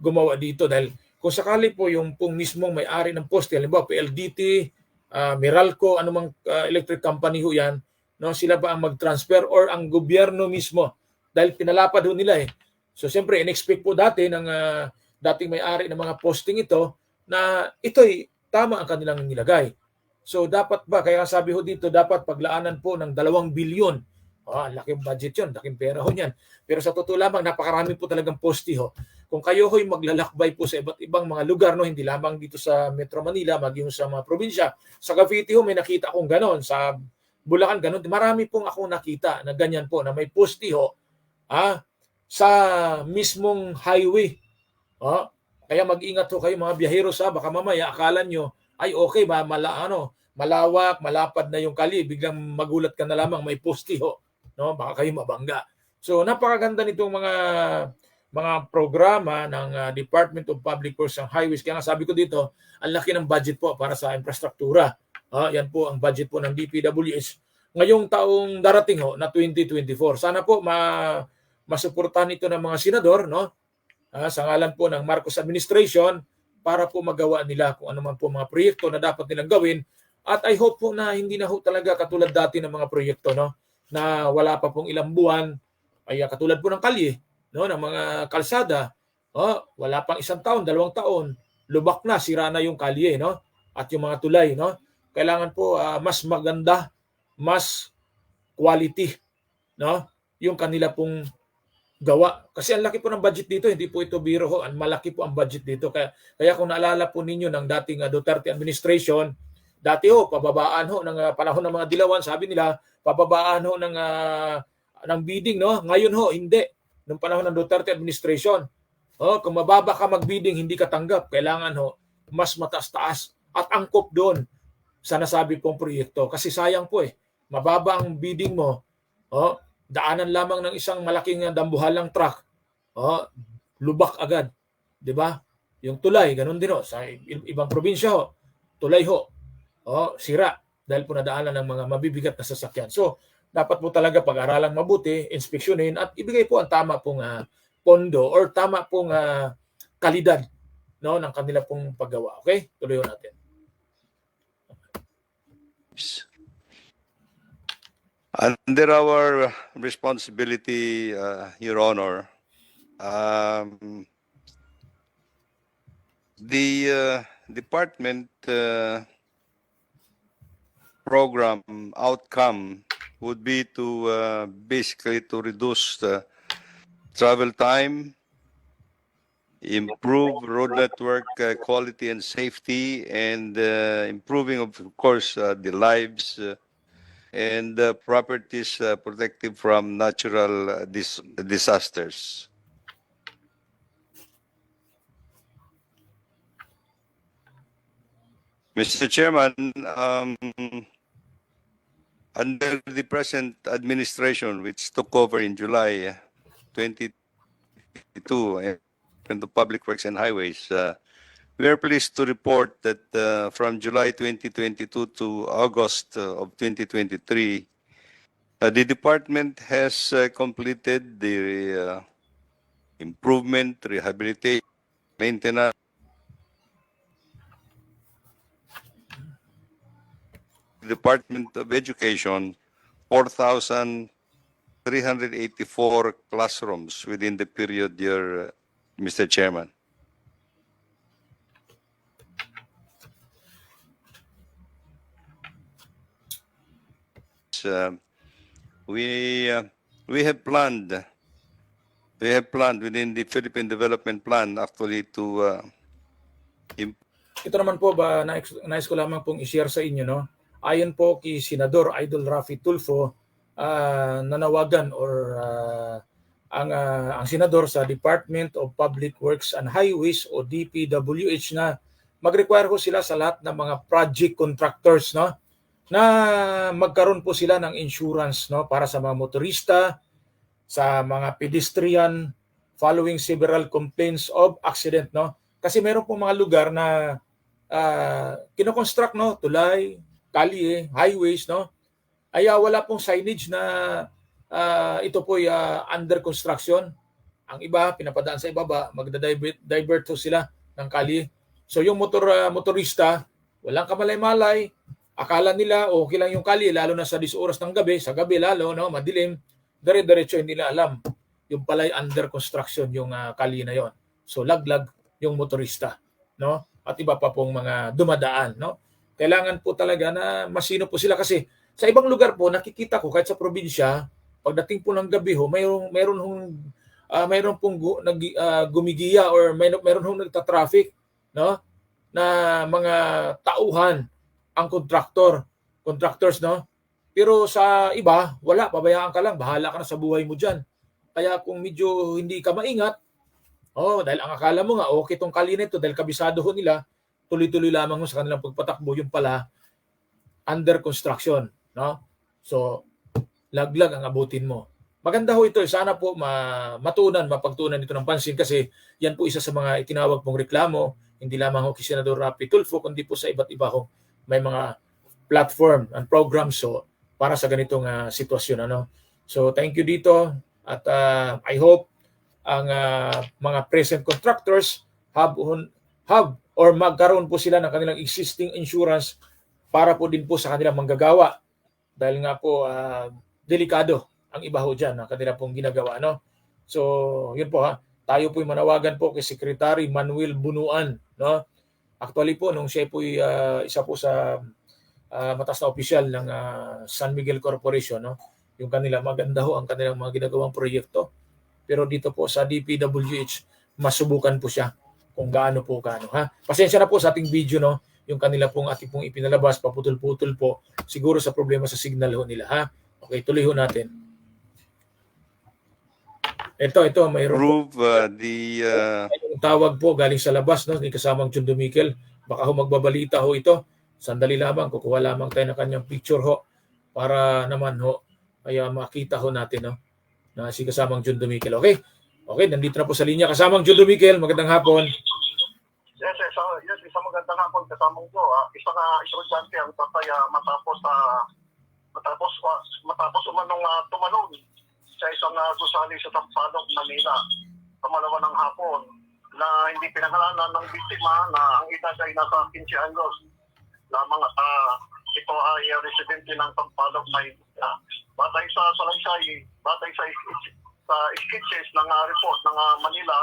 gumawa dito? Dahil kung sakali po yung pong mismong may-ari ng poste, halimbawa PLDT, Meralco, anumang electric company ho yan, no? Sila ba ang mag-transfer or ang gobyerno mismo? Dahil pinalapad ho nila eh. So siyempre, in-expect po dati ng dating may-ari ng mga posting ito na ito'y tama ang kanilang nilagay. So dapat ba, kaya sabi ho dito, dapat paglaanan po ng 2 bilyon. Laking budget yun, laking pera ho yan. Pero sa totoo lamang, napakarami po talagang poste ho. Kung kayo ho'y maglalakbay po sa iba't ibang mga lugar, no, hindi lamang dito sa Metro Manila, maging sa mga probinsya. Sa Cavite ho, may nakita akong ganon. Sa Bulacan, ganon. Marami pong akong nakita na ganyan po, na may poste ho sa mismong highway. Kaya mag-ingat ho kayo mga biyahero baka mamaya akala nyo ay okay ba malawak, malapad na yung kali, biglang magulat ka na lamang may poste ho, no? Baka kayo mabangga. So napakaganda nitong mga programa ng Department of Public Works and Highways. Kaya nga sabi ko dito, ang laki ng budget po para sa infrastruktura. Yan po ang budget po ng DPWH ngayong taong darating ho na 2024. Sana po masuportahan ito ng mga senador, no? Sa ngalan po ng Marcos administration para po magawa nila kung ano man po mga proyekto na dapat nilang gawin. At I hope po na hindi na ho talaga katulad dati ng mga proyekto, no? Na wala pa pong ilang buwan, ay katulad po ng kalye, no? Ng mga kalsada, wala pang 1 taon, 2 taon, lubak na, sira na yung kalye, no? At yung mga tulay, no? Kailangan po mas maganda, mas quality, no? Yung kanila pong gawa. Kasi ang laki po ng budget dito, hindi po ito biro ho, ang malaki po ang budget dito. Kaya kung naalala po ninyo ng dating Duterte administration, dati ho, pababaan ho ng panahon ng mga dilawan, sabi nila, pababaan ho ng bidding, no? Ngayon ho, hindi. Nung panahon ng Duterte administration, kung mababa ka mag-bidding, hindi ka tanggap. Kailangan ho, mas mataas-taas at angkop doon sa nasabi pong proyekto. Kasi sayang po mababa ang bidding mo, daanan lamang ng isang malaking dambuhalang truck, lubak agad. Di ba? Yung tulay, ganun din ho. Sa ibang probinsya ho, tulay ho, sira dahil po nadaanan ng mga mabibigat na sasakyan. So, dapat po talaga pag-aralang mabuti, inspeksyonin at ibigay po ang tama pong pondo or tama pong kalidad, no, ng kanila pong paggawa. Okay? Tuloy natin. Under our responsibility, Your Honor, the department program outcome would be to basically to reduce the travel time, improve road network quality and safety, and improving, of course, the lives and properties protected from natural disasters. Mr. Chairman, under the present administration, which took over in July 2022, and the Public Works and Highways, we are pleased to report that from July 2022 to August of 2023, the department has completed the improvement, rehabilitation, maintenance, Department of Education, 4,384 classrooms within the period year, Mr. Chairman. We have planned within the Philippine Development Plan actually to Ito naman po nais ko lamang pong i-share sa inyo, no? Ayon po kay Senador Idol Rafi Tulfo, nanawagan or ang senador sa Department of Public Works and Highways o DPWH na mag-require ko sila sa lahat ng mga project contractors, no, na magkaroon po sila ng insurance, no, para sa mga motorista, sa mga pedestrian following several complaints of accident, no. Kasi meron po mga lugar na kino-construct, no, tulay, kalye, highways, no, ay wala pong signage na ito po ay under construction. Ang iba pinapadaan sa ibaba, magda-divert to sila ng kalye. So yung motorista, walang kamalay-malay, akala nila okay lang yung kalye, lalo na sa 10 oras ng gabi, sa gabi lalo, no, madilim, dire-diretso hindi nila alam. Yung pala'y under construction yung kalye na yon. So laglag yung motorista, no, at iba pa pong mga dumadaan, no. Kailangan po talaga na masino po sila kasi sa ibang lugar po nakikita ko kahit sa probinsya, pagdating po ng gabi ho, mayroon pong gumigiya or mayroon hong nagta-traffic, no, na mga tauhan ang contractors, no. Pero sa iba, wala, pabayaan ka lang, bahala ka na sa buhay mo diyan. Kaya kung medyo hindi ka maingat, dahil ang akala mo nga okay tong kalye nito dahil kabisado ho nila, tuloy-tuloy lamang mo sa kanilang pagpatakbo, yung pala under construction, no? So laglag ang abutin mo. Maganda ho ito, sana po mapagtuunan ito ng pansin kasi yan po isa sa mga itinawag pong reklamo, hindi lamang ho kay Senador Rapi Tulfo kundi po sa iba't iba ho may mga platform and programs so para sa ganitong sitwasyon, ano. So thank you dito at I hope ang mga present contractors have or magkaroon po sila ng kanilang existing insurance para po din po sa kanilang manggagawa dahil nga po delikado ang iba ho dyan ang kanila pong ginagawa, no? So yun po tayo po manawagan po kay Secretary Manuel Bunuan, no? Actually po nung siya po isa po sa mataas na opisyal ng San Miguel Corporation, no? Yung kanila maganda ho ang kanilang mga ginagawang proyekto. Pero dito po sa DPWH masubukan po siya kung gaano. Pasensya na po sa ating video, no? Yung kanila pong ating pong ipinalabas paputol-putol po siguro sa problema sa signal ho nila, Okay, tuloy ho natin. Ito mayroon Approve tawag po galing sa labas, no, ni kasamang John Dumikel. Baka ho magbabalita ho ito. Sandali lamang, kukuha lamang tayo ng kanyang picture ho para naman ho kaya makita ho natin, no, na si kasamang John Dumikel. Okay, nandito na po sa linya kasamang John Dumikel. Magandang hapon. Yes, isang magandang hapon kasamang ko. Isang estudyante ang tatay matapos umanong tumalon sa isang gusali sa Tampalok, Manila. Pamalawa ng hapon na hindi pinangalanan ng biktima na ang edad ay nasa 15 anyos lamang at ito ay residente ng Tampalok, Manila. Batay sa salaysay, batay sa sketches ng report ng Manila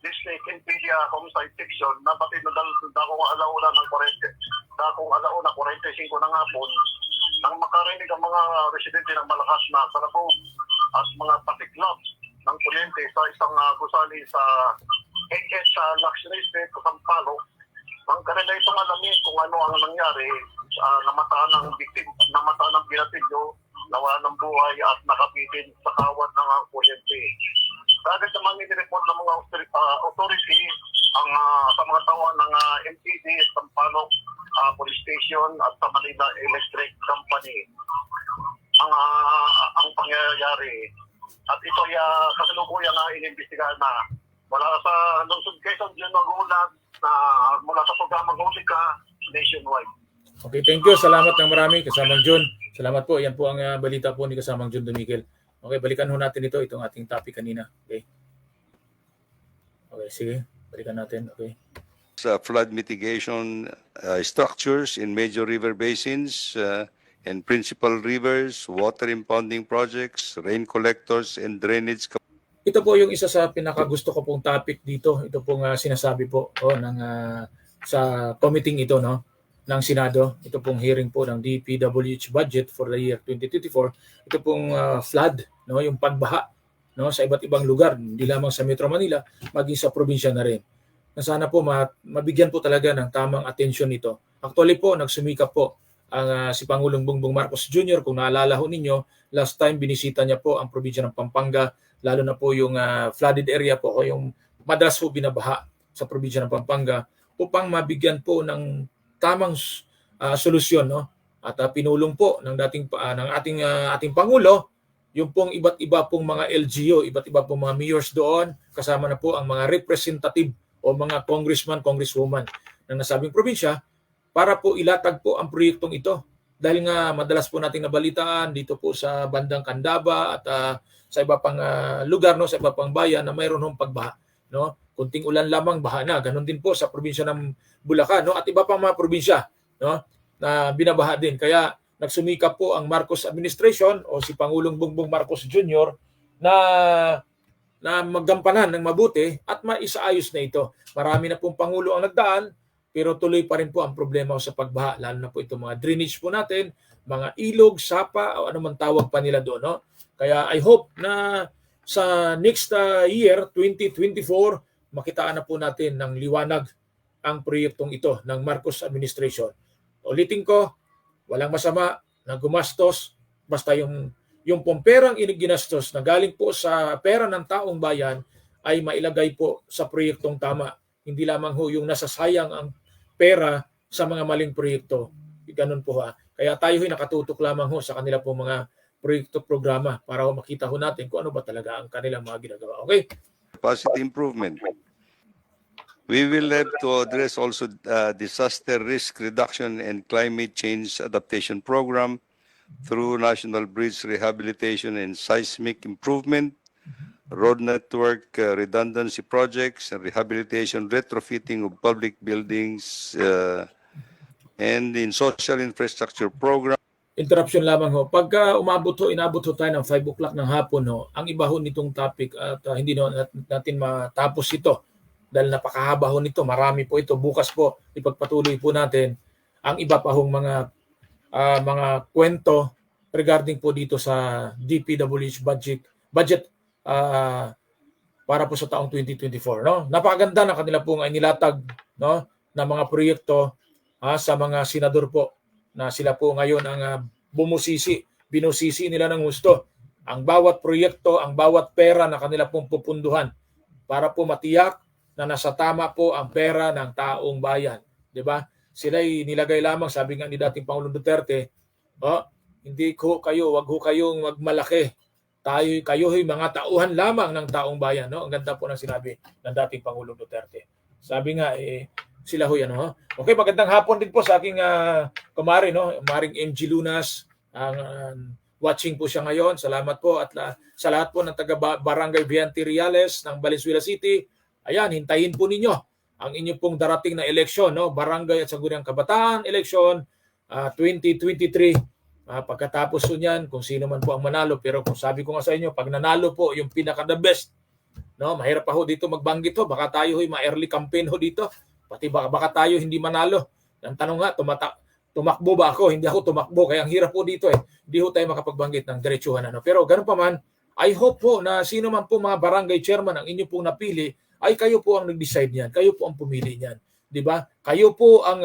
District NPIA Homicide Section na batid na dakong alauna ng 45 ng hapon nang makarinig ang mga residente ng malakas na salabog at mga patiklap ng kuryente sa isang gusali sa HS sa Luxury Street, Sampalo. Ang kanila itong alamin kung ano ang nangyari, namataan ng binatilyo, nawala ng buhay at nakapitin sa kawat ng kuryente. Agad naman nireport ng mga authority ang sa mga tao ng MPD, Sampalo Police Station at sa Manila Electric Company ang pangyayari. At ito ay kasalukuyan inimbestigahan na mula sa lungsod Quezon, John Magulat na mula sa programang Husika nationwide. Okay, thank you. Salamat ng marami kasamang John. Salamat po. Yan po ang balita po ni kasamang John Dumikel. Okay, balikan ho natin itong ating topic kanina. Okay, sige. Balikan natin. Okay. flood mitigation structures in major river basins and principal rivers, water impounding projects, rain collectors, and drainage. Ito po yung isa sa pinakagusto ko pong topic dito. Ito pong sinasabi po sa committee ito, no, ng Senado. Ito pong hearing po ng DPWH budget for the year 2024. Ito pong flood, no, yung pagbaha, no, sa iba't ibang lugar, hindi lamang sa Metro Manila, maging sa probinsya na rin. Na sana po mabigyan po talaga ng tamang atensyon nito. Actually po, nagsumikap po ang si Pangulong Bongbong Marcos Jr. Kung naalala ho ninyo, last time binisita niya po ang probinsya ng Pampanga, lalo na po yung flooded area po o yung madalas po binabaha sa probinsya ng Pampanga upang mabigyan po ng tamang solusyon, no? At pinulong po ng ating Pangulo yung pong iba't iba pong mga LGU, iba't iba pong mga mayors doon, kasama na po ang mga representative o mga congressman, congresswoman ng nasabing probinsya para po ilatag po ang proyektong ito. Dahil nga madalas po nating nabalitaan dito po sa bandang Candaba at sa iba pang lugar, no, sa iba pang bayan na mayroon hong pagbaha, no? Kunting ulan lamang baha na. Ganon din po sa probinsya ng Bulacan, no, at iba pang mga probinsya, no, na binabaha din. Kaya nagsumikap po ang Marcos administration o si Pangulong Bongbong Marcos Jr. na maggampanan ng mabuti at maisaayos na ito. Marami na pong Pangulo ang nagdaan, pero tuloy pa rin po ang problema sa pagbaha, lalo na po itong mga drainage po natin, mga ilog, sapa, o anumang tawag pa nila doon, no? Kaya I hope na sa next year, 2024, makitaan na po natin ng liwanag ang proyektong ito ng Marcos administration. Ulitin ko, walang masama na gumastos, basta yung pong perang ginastos na galing po sa pera ng taong bayan ay mailagay po sa proyektong tama. Hindi lamang ho yung nasasayang ang pera sa mga maling proyekto. Ganun po ha. Kaya tayo nakatutok lamang ho sa kanila po mga proyekto, programa para makita ho natin kung ano ba talaga ang kanilang mga ginagawa. Okay? Capacity improvement. We will have to address also disaster risk reduction and climate change adaptation program through national bridge rehabilitation and seismic improvement, road network redundancy projects, and rehabilitation retrofitting of public buildings, and in social infrastructure program. Interruption lamang ho. Pagka inabot ho tayo ng 5 o'clock ng hapon ho, ang iba ho nitong topic at hindi natin matapos ito dahil napakahaba ho nito. Marami po ito. Bukas po ipagpatuloy po natin ang iba pa hong mga kwento regarding po dito sa DPWH budget para po sa taong 2024, no? Napakaganda ng kanila pong inilatag, no, na mga proyekto sa mga senador po na sila po ngayon ang binusisi nila ng gusto ang bawat proyekto, ang bawat pera na kanila pong pupunduhan para po matiyak na nasa tama po ang pera ng taong bayan, 'di ba? Sila'y nilagay lamang, sabi nga ni dating Pangulong Duterte, hindi ko kayo, wag ho kayong magmalaki. Kayo'y mga tauhan lamang ng taong bayan, no? Ang ganda po ng sinabi ng dating Pangulong Duterte. Sabi nga sila ho yan, no? Okay, magandang hapon din po sa aking kumare, no? Maring MG Lunas, watching po siya ngayon. Salamat po at sa lahat po ng taga Barangay Vianti Reales ng Valenzuela City. Ayan, hintayin po ninyo ang inyo pong darating na eleksyon, no? Barangay at Sangguniang Kabataan election 2023. Pagkatapos po niyan, kung sino man po ang manalo, pero kung sabi ko nga sa inyo, pag nanalo po yung pinaka the best, no? Mahirap pa ho dito magbanggit ho, baka tayo ma-early campaign ho dito. Pati baka tayo hindi manalo. Ang tanong nga, tumakbo ba ako? Hindi ako tumakbo. Kaya ang hirap po dito Hindi ho tayo makapagbanggit ng diretsuhan. Pero ganun pa man, I hope po na sino man po mga barangay chairman ang inyo pong napili, ay kayo po ang nag-decide niyan. Kayo po ang pumili niyan. 'Di ba? Kayo po ang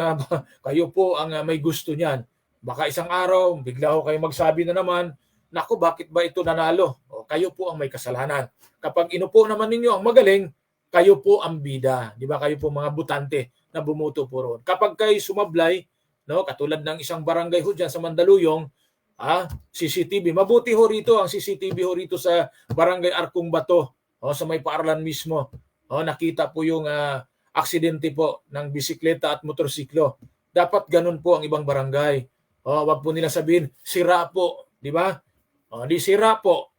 may gusto niyan. Baka isang araw, bigla ho kayo magsabi na naman, naku, bakit ba ito nanalo? O, kayo po ang may kasalanan. Kapag inupo naman ninyo ang magaling, kayo po ang bida, di ba? Kayo po mga butante na bumuto po roon. Kapag kayo sumablay, no, katulad ng isang barangay ho dyan sa Mandaluyong, CCTV, mabuti ho rito ang CCTV ho rito sa Barangay Arkong Bato, sa may paaralan mismo. Nakita po yung aksidente po ng bisikleta at motorsiklo. Dapat ganun po ang ibang barangay. Wag po nila sabihin, sira po, di ba? Di sira po.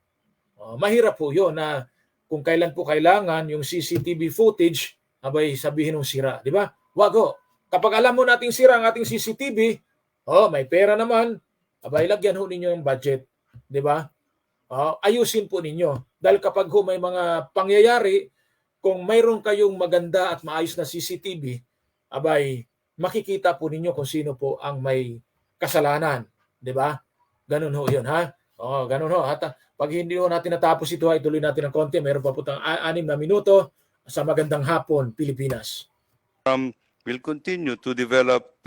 Mahirap po yun na kung kailan po kailangan yung CCTV footage, abay sabihin ng sira, di ba? Wag ho. Kapag alam mo nating sira ang ating CCTV, may pera naman, abay lagyan ho ninyo yung budget, di ba? Ayusin po ninyo. Dahil kapag ho may mga pangyayari, kung mayroon kayong maganda at maayos na CCTV, abay makikita po ninyo kung sino po ang may kasalanan, di ba? Ganun ho 'yun, ha? Ganun ho. At pag hindi ho natin natapos ito, ay tuloy natin ng konti. Meron pa po tayong 6 na minuto sa magandang hapon, Pilipinas. We'll continue to develop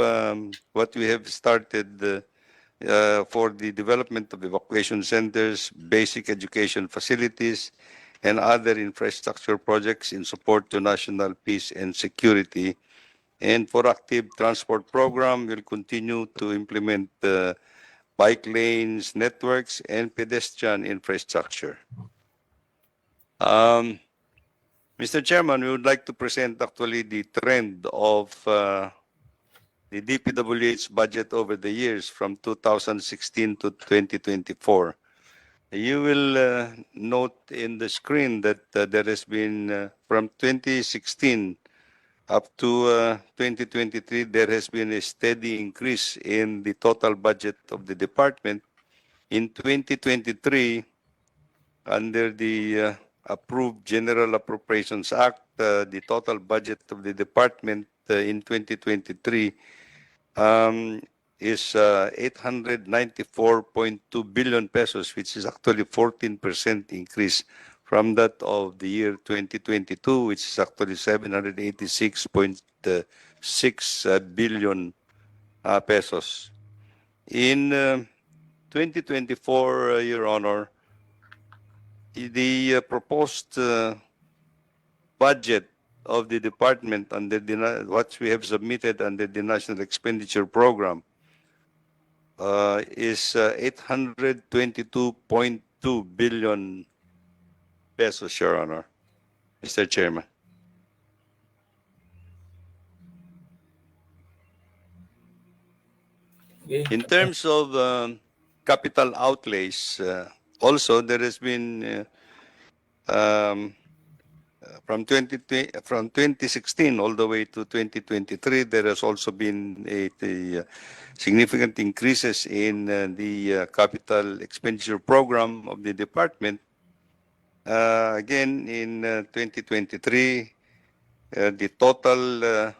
what we have started for the development of evacuation centers, basic education facilities, and other infrastructure projects in support to national peace and security. And for active transport program, we'll continue to implement bike lanes, networks, and pedestrian infrastructure. Mr. Chairman, we would like to present actually the trend of the DPWH budget over the years from 2016 to 2024. You will note in the screen that there has been, from 2016 up to 2023, there has been a steady increase in the total budget of the department. In 2023, under the approved General Appropriations Act, the total budget of the department in 2023 is 894.2 billion pesos, which is actually 14% increase from that of the year 2022, which is actually 786.6 billion pesos. In 2024, Your Honor, the proposed budget of the department under what we have submitted under the National Expenditure Program is 822.2 billion pesos, Your Honor. Mr. Chairman. Okay. In terms of capital outlays, also there has been from 2016 all the way to 2023, there has also been a significant increases in the capital expenditure program of the department. Again, in 2023, the total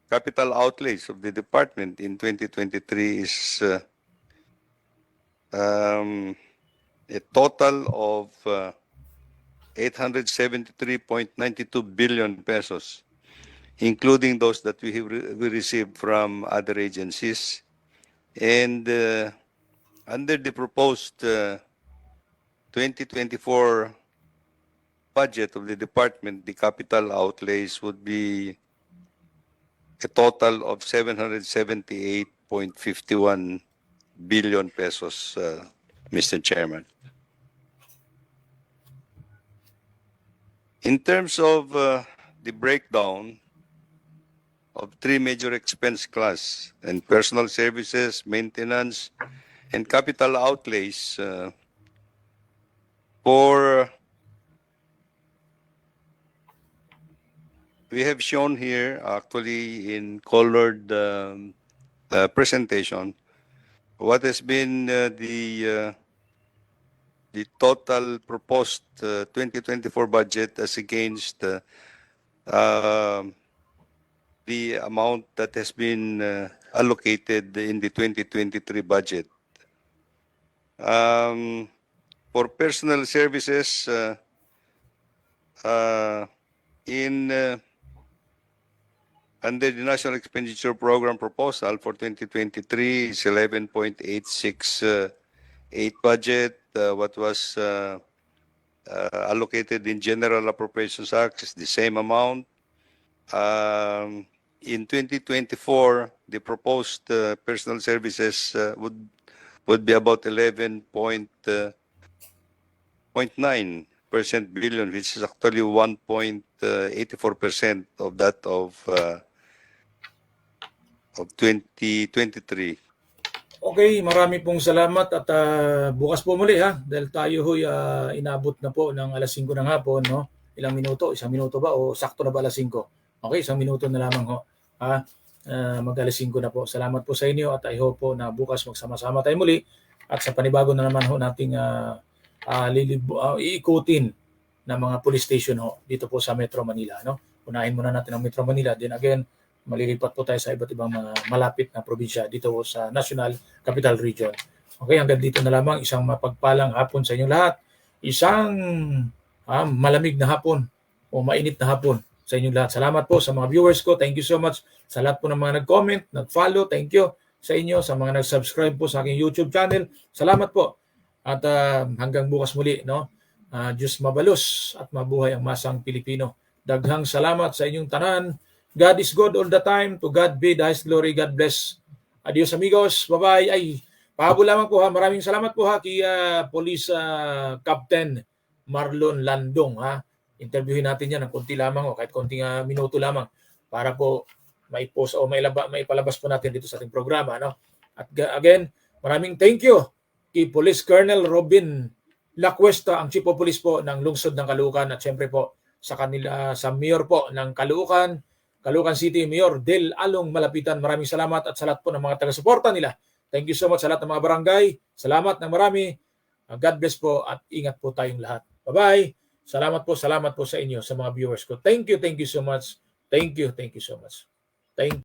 capital outlays of the department in 2023 is a total of 873.92 billion pesos, including those that we received from other agencies. And under the proposed 2024 budget of the department, the capital outlays would be a total of 778.51 billion pesos, Mr. Chairman. In terms of the breakdown of three major expense class and personal services, maintenance, and capital outlays we have shown here actually in colored presentation what has been the total proposed 2024 budget as against the amount that has been allocated in the 2023 budget. For personal services, under the National Expenditure Program proposal for 2023 is 11.868 budget. What was allocated in General Appropriations Act is the same amount. In 2024, the proposed personal services would be about 11.9% billion, which is actually 1.84% of that of 2023. Okay, marami pong salamat at bukas po muli ha dahil tayo ho'y inabot na po ng alas 5 ng hapon, no? Ilang minuto? Isang minuto ba o sakto na ba alas 5? Okay, isang minuto na lamang ho. Mag alas 5 na po. Salamat po sa inyo at I hope po na bukas magsama-sama tayo muli at sa panibago na naman ho nating iikutin ng mga police station ho dito po sa Metro Manila, no? Unahin muna natin ang Metro Manila, then again malilipat po tayo sa iba't ibang malapit na probinsya dito sa National Capital Region. Okay, hanggang dito na lamang. Isang mapagpalang hapon sa inyong lahat. Isang malamig na hapon o mainit na hapon sa inyong lahat. Salamat po sa mga viewers ko. Thank you so much sa lahat po ng mga nag-comment, nag-follow. Thank you sa inyo, sa mga nag-subscribe po sa aking YouTube channel. Salamat po. At hanggang bukas muli, no? Diyos mabalos at mabuhay ang masang Pilipino. Daghang salamat sa inyong tanan. God is good all the time. To God be the highest glory. God bless. Adios amigos. Bye-bye. Ay, pahabol lamang po ha. Maraming salamat po ha kay Police Captain Marlon Landong ha. Interviewin natin yan ng konti lamang o kahit konting minuto lamang para po maipost o maipalabas po natin dito sa ating programa, no? At again, maraming thank you kay Police Colonel Robin Lacuesta, ang Chief of Police po ng Lungsod ng Caloocan at syempre po sa Mayor po ng Caloocan City, Mayor Del Along Malapitan. Maraming salamat at sa lahat po ng mga taga-suporta nila. Thank you so much sa lahat ng mga barangay. Salamat ng marami. God bless po at ingat po tayong lahat. Bye-bye. Salamat po sa inyo sa mga viewers ko. Thank you so much. Thank you so much. Thank you.